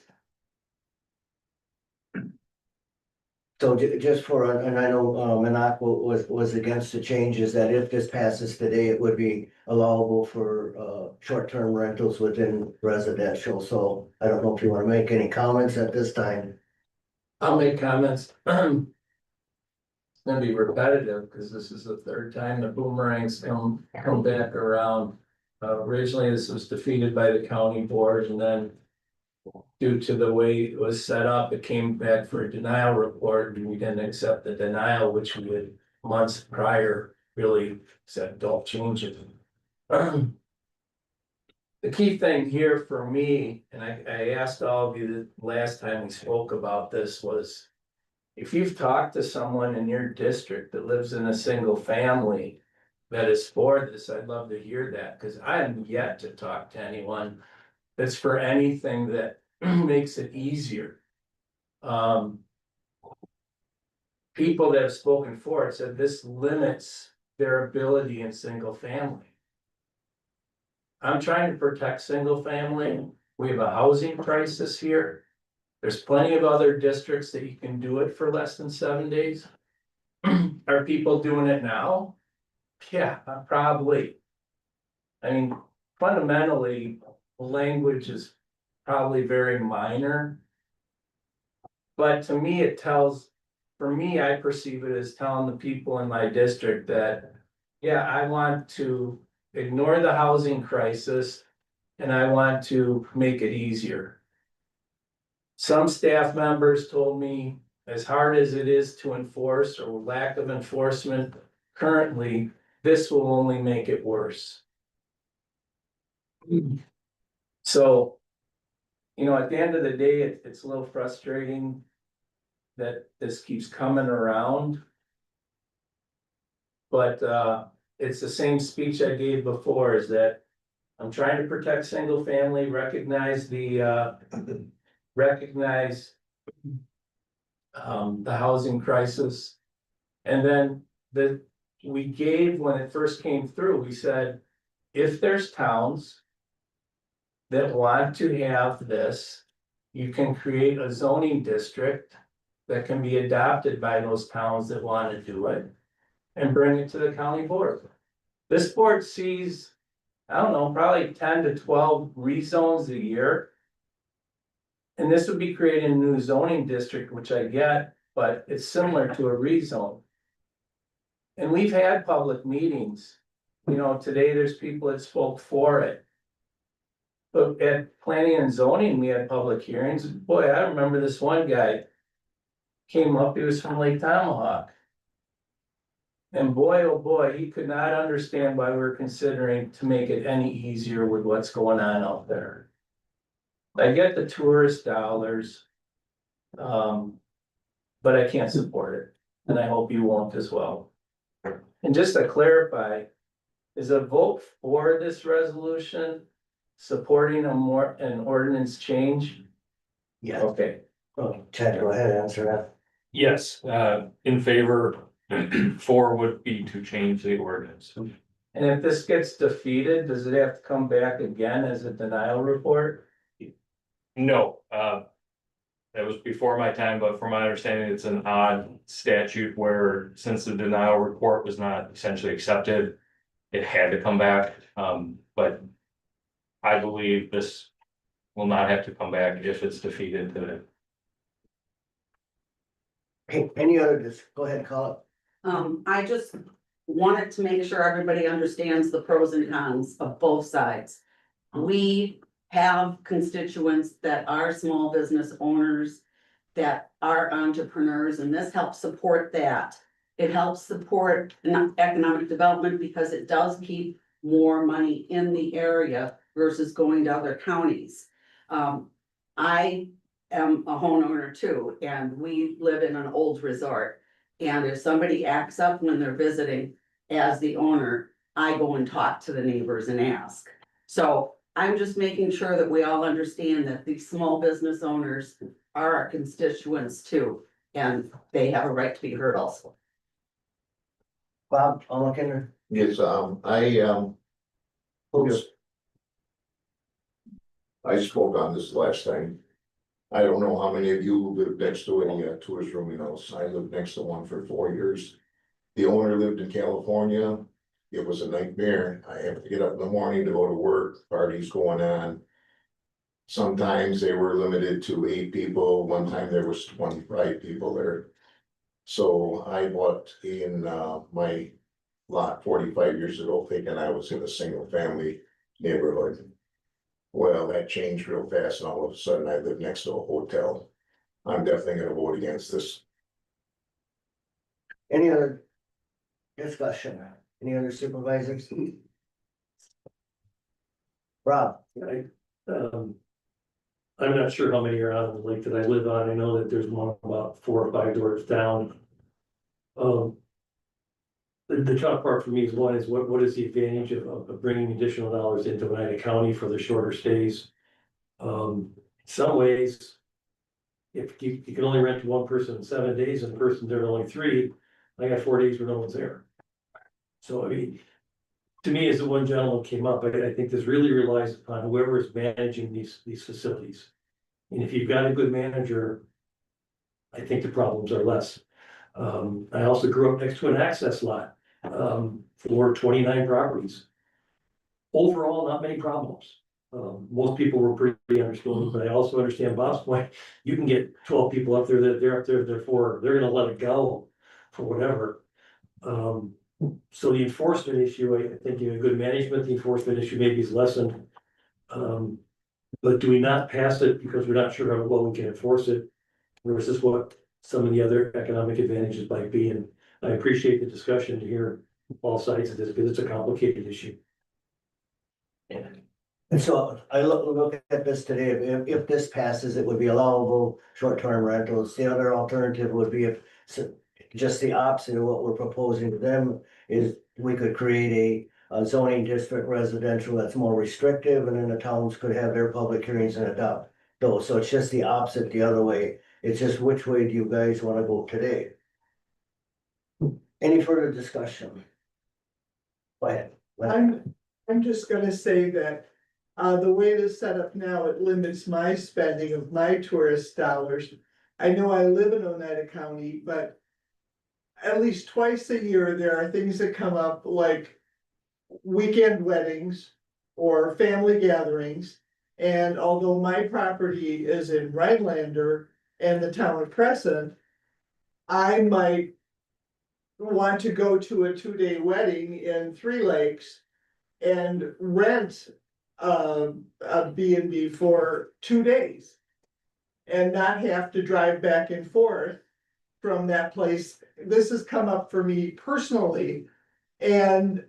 So just for, and I know Manak was against the changes, that if this passes today, it would be allowable for short-term rentals within residential. So I don't know if you want to make any comments at this time. I'll make comments. It's gonna be repetitive because this is the third time the boomerangs come back around. Originally, this was defeated by the county board, and then due to the way it was set up, it came back for a denial report, and we didn't accept the denial, which we had months prior really said, don't change it. the key thing here for me, and I asked all of you the last time we spoke about this was. If you've talked to someone in your district that lives in a single family that is for this, I'd love to hear that, because I am yet to talk to anyone that's for anything that makes it easier. People that have spoken for it said this limits their ability in single family. I'm trying to protect single family. We have a housing crisis here. There's plenty of other districts that you can do it for less than 7 days. Are people doing it now? Yeah, probably. I mean, fundamentally, language is probably very minor. But to me, for me, I perceive it as telling the people in my district that, yeah, I want to ignore the housing crisis and I want to make it easier. Some staff members told me, as hard as it is to enforce or lack of enforcement currently, this will only make it worse. So, at the end of the day, it's a little frustrating that this keeps coming around. But it's the same speech I gave before, is that I'm trying to protect single family, recognize the housing crisis. And then we gave, when it first came through, we said, if there's towns that want to have this, you can create a zoning district that can be adopted by those towns that want to do it and bring it to the county board. This board sees, I don't know, probably 10 to 12 rezones a year. And this would be creating a new zoning district, which I get, but it's similar to a rezone. And we've had public meetings, today there's people that spoke for it. But at planning and zoning, we had public hearings. Boy, I remember this one guy came up, he was from Lake Tomahawk. And boy, oh boy, he could not understand why we're considering to make it any easier with what's going on out there. I get the tourist dollars. But I can't support it, and I hope you won't as well. And just to clarify, is a vote for this resolution supporting an ordinance change? Yeah. Okay. Oh, Ted, go ahead, answer that. Yes, in favor, 4 would be to change the ordinance. And if this gets defeated, does it have to come back again as a denial report? No, that was before my time, but from my understanding, it's an odd statute where since the denial report was not essentially accepted, it had to come back. But I believe this will not have to come back if it's defeated today. Hey, any other, go ahead, call it. I just wanted to make sure everybody understands the pros and cons of both sides. We have constituents that are small business owners, that are entrepreneurs, and this helps support that. It helps support economic development because it does keep more money in the area versus going to other counties. I am a homeowner too, and we live in an old resort. And if somebody acts up when they're visiting as the owner, I go and talk to the neighbors and ask. So I'm just making sure that we all understand that these small business owners are our constituents too, and they have a right to be heard also. Bob, I'll look in. Yes, I spoke on this last time. I don't know how many of you live next to any tourist rooming house. I lived next to one for 4 years. The owner lived in California. It was a nightmare. I have to get up in the morning to go to work, parties going on. Sometimes they were limited to 8 people. One time there was 25 people there. So I bought in my lot 45 years ago, thinking I was in a single family neighborhood. Well, that changed real fast, and all of a sudden I live next to a hotel. I'm definitely gonna vote against this. Any other discussion? Any other supervisors? Rob, I'm not sure how many are on the lake that I live on. I know that there's one about 4 or 5 doors down. The tough part for me is one is what is the advantage of bringing additional dollars into Oneida County for the shorter stays? Some ways. If you can only rent to one person in 7 days and the person's there only 3, I got 4 days where no one's there. So I mean, to me, as the one gentleman came up, I think this really relies upon whoever is managing these facilities. And if you've got a good manager, I think the problems are less. I also grew up next to an access lot, for 29 properties. Overall, not many problems. Most people were pretty understanding, but I also understand Bob's point. You can get 12 people up there that they're up there, they're gonna let it go for whatever. So the enforcement issue, I think in a good management, the enforcement issue maybe is lessened. But do we not pass it because we're not sure how well we can enforce it? Versus what some of the other economic advantages might be, and I appreciate the discussion to hear all sides of this, because it's a complicated issue. and so I look at this today, if this passes, it would be allowable short-term rentals. The other alternative would be if, just the opposite of what we're proposing to them is we could create a zoning district residential that's more restrictive, and then the towns could have their public hearings and adopt those. So it's just the opposite the other way. It's just which way do you guys wanna go today? Any further discussion? Go ahead. I'm just gonna say that, the way it is set up now, it limits my spending of my tourist dollars. I know I live in Oneida County, but at least twice a year, there are things that come up like weekend weddings or family gatherings. And although my property is in Rhinelander and the town of Crescent, I might want to go to a 2-day wedding in Three Lakes and rent a B&B for 2 days and not have to drive back and forth from that place. This has come up for me personally, and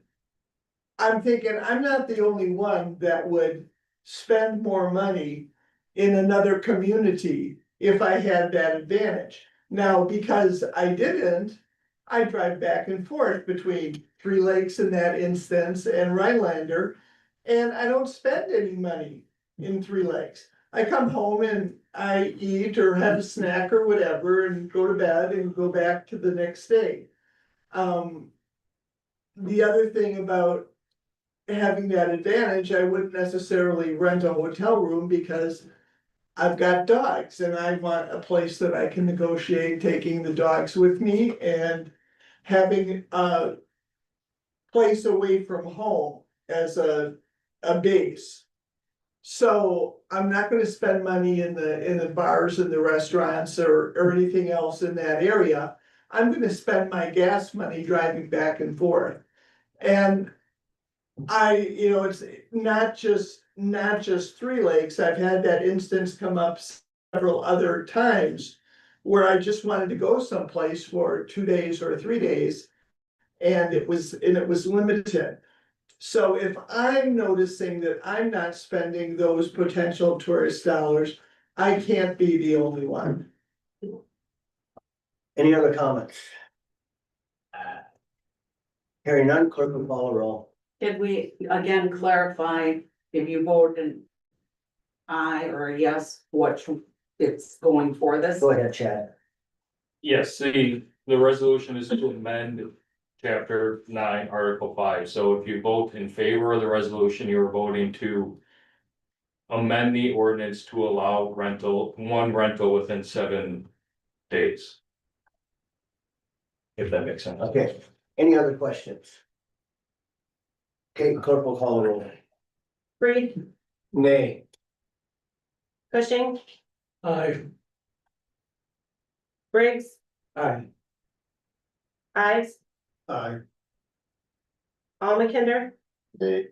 I'm thinking I'm not the only one that would spend more money in another community if I had that advantage. Now, because I didn't, I drive back and forth between Three Lakes in that instance and Rhinelander, and I don't spend any money in Three Lakes. I come home and I eat or have a snack or whatever and go to bed and go back to the next day. The other thing about having that advantage, I wouldn't necessarily rent a hotel room because I've got dogs and I want a place that I can negotiate taking the dogs with me and having a place away from home as a base. So I'm not gonna spend money in the bars and the restaurants or anything else in that area. I'm gonna spend my gas money driving back and forth. And it's not just Three Lakes. I've had that instance come up several other times where I just wanted to go someplace for 2 days or 3 days. And it was limited. So if I'm noticing that I'm not spending those potential tourist dollars, I can't be the only one. Any other comments? Hearing none, clerk will call a roll. Did we again clarify if you vote an aye or a yes, what it's going for this? Go ahead, Chad. Yes, the resolution is to amend chapter 9, article 5. So if you vote in favor of the resolution, you're voting to amend the ordinance to allow one rental within 7 days. If that makes sense. Okay, any other questions? Okay, clerk will call a roll. Reed, Nay. Cushing, Aye. Briggs, Aye. Ives, Aye. Almakinder, Nay.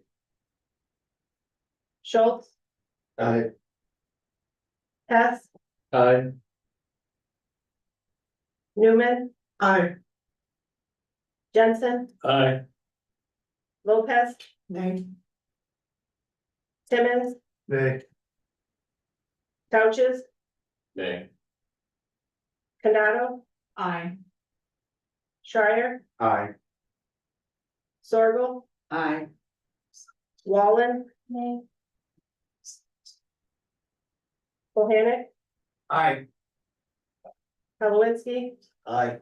Schultz, Aye. Hess, Aye. Newman, Aye. Jensen, Aye. Lopez, Nay. Timmons, Nay. Couches, Nay. Canado, Aye. Schreier, Aye. Sorgel, Aye. Wallen, Bohannon, Aye. Kowinski, Aye.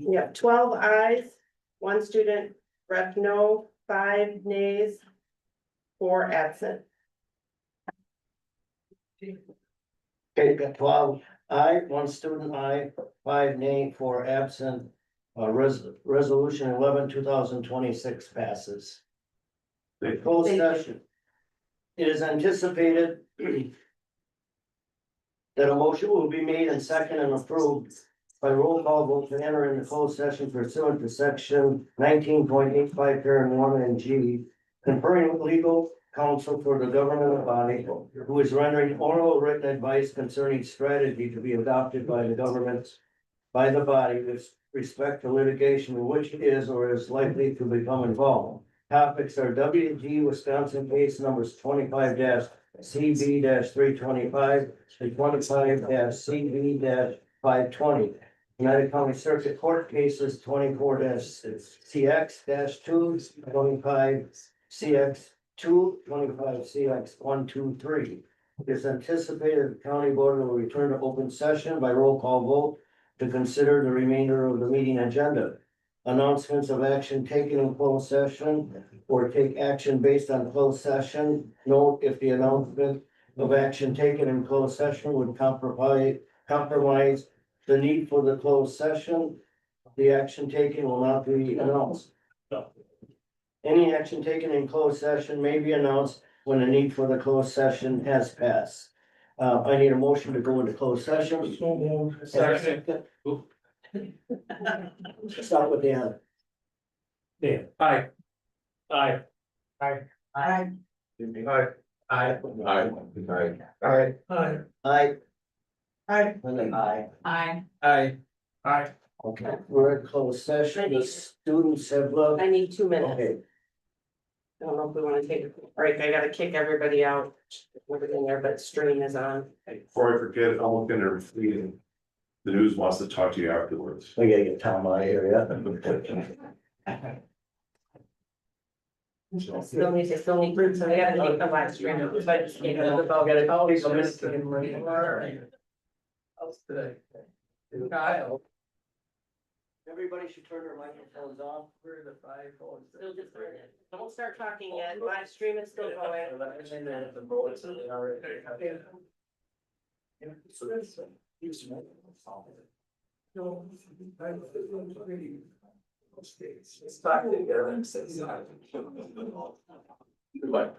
we have 12 ayes, 1 student rep no, 5 nays, 4 absent. Okay, got 12 aye, 1 student aye, 5 nay, 4 absent. Resolution 11, 2026 passes. Closed session. It is anticipated that a motion will be made and second and approved by roll call vote to enter into closed session pursuant to section 19.85 parent 1 and G, conferring with legal counsel for the governmental body who is rendering oral or written advice concerning strategy to be adopted by the government by the body with respect to litigation in which is or is likely to become involved. Topics are WG Wisconsin case numbers 25 CB 325 and 25 CB 520. United County Circuit Court cases 24 CX 2, 25 CX 2, 25 CX 123. It is anticipated the county board will return to open session by roll call vote to consider the remainder of the meeting agenda. Announcements of action taken in closed session or take action based on closed session. Note if the announcement of action taken in closed session would compromise the need for the closed session, the action taken will not be announced. Any action taken in closed session may be announced when the need for the closed session has passed. I need a motion to go into closed session. Second. Start with Dan. Dan. Aye. Aye. Aye. Aye. Aye. Aye. Aye. Aye. Aye. Aye. And then aye. Aye. Aye. Aye. Okay, we're in closed session. The students have left. I need 2 minutes. Okay, I don't know if we wanna take a break, I gotta kick everybody out, everything there, but stream is on. Before I forget, I'm looking at reading. The news wants to talk to you afterwards. we gotta get Tom out of here, Still need to, so I gotta take the live stream, so I just can't. Kyle. Everybody should turn their microphones on. Where are the 5 phones? Still just turn it. Don't start talking yet, live stream is still going. Let's talk together and say Goodbye.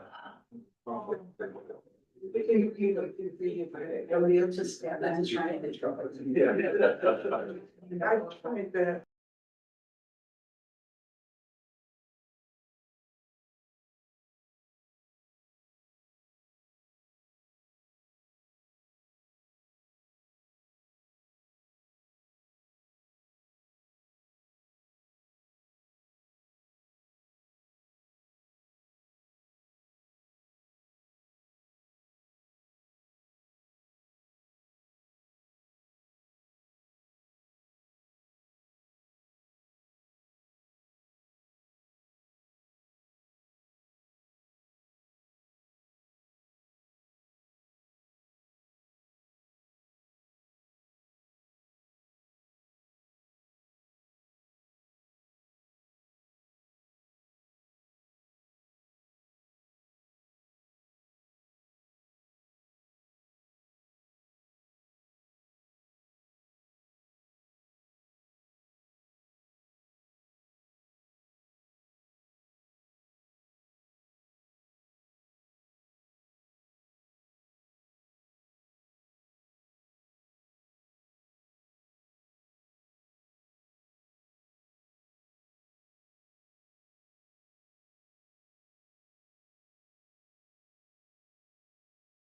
Nobody will just stand there and try to control it. Yeah. I tried that.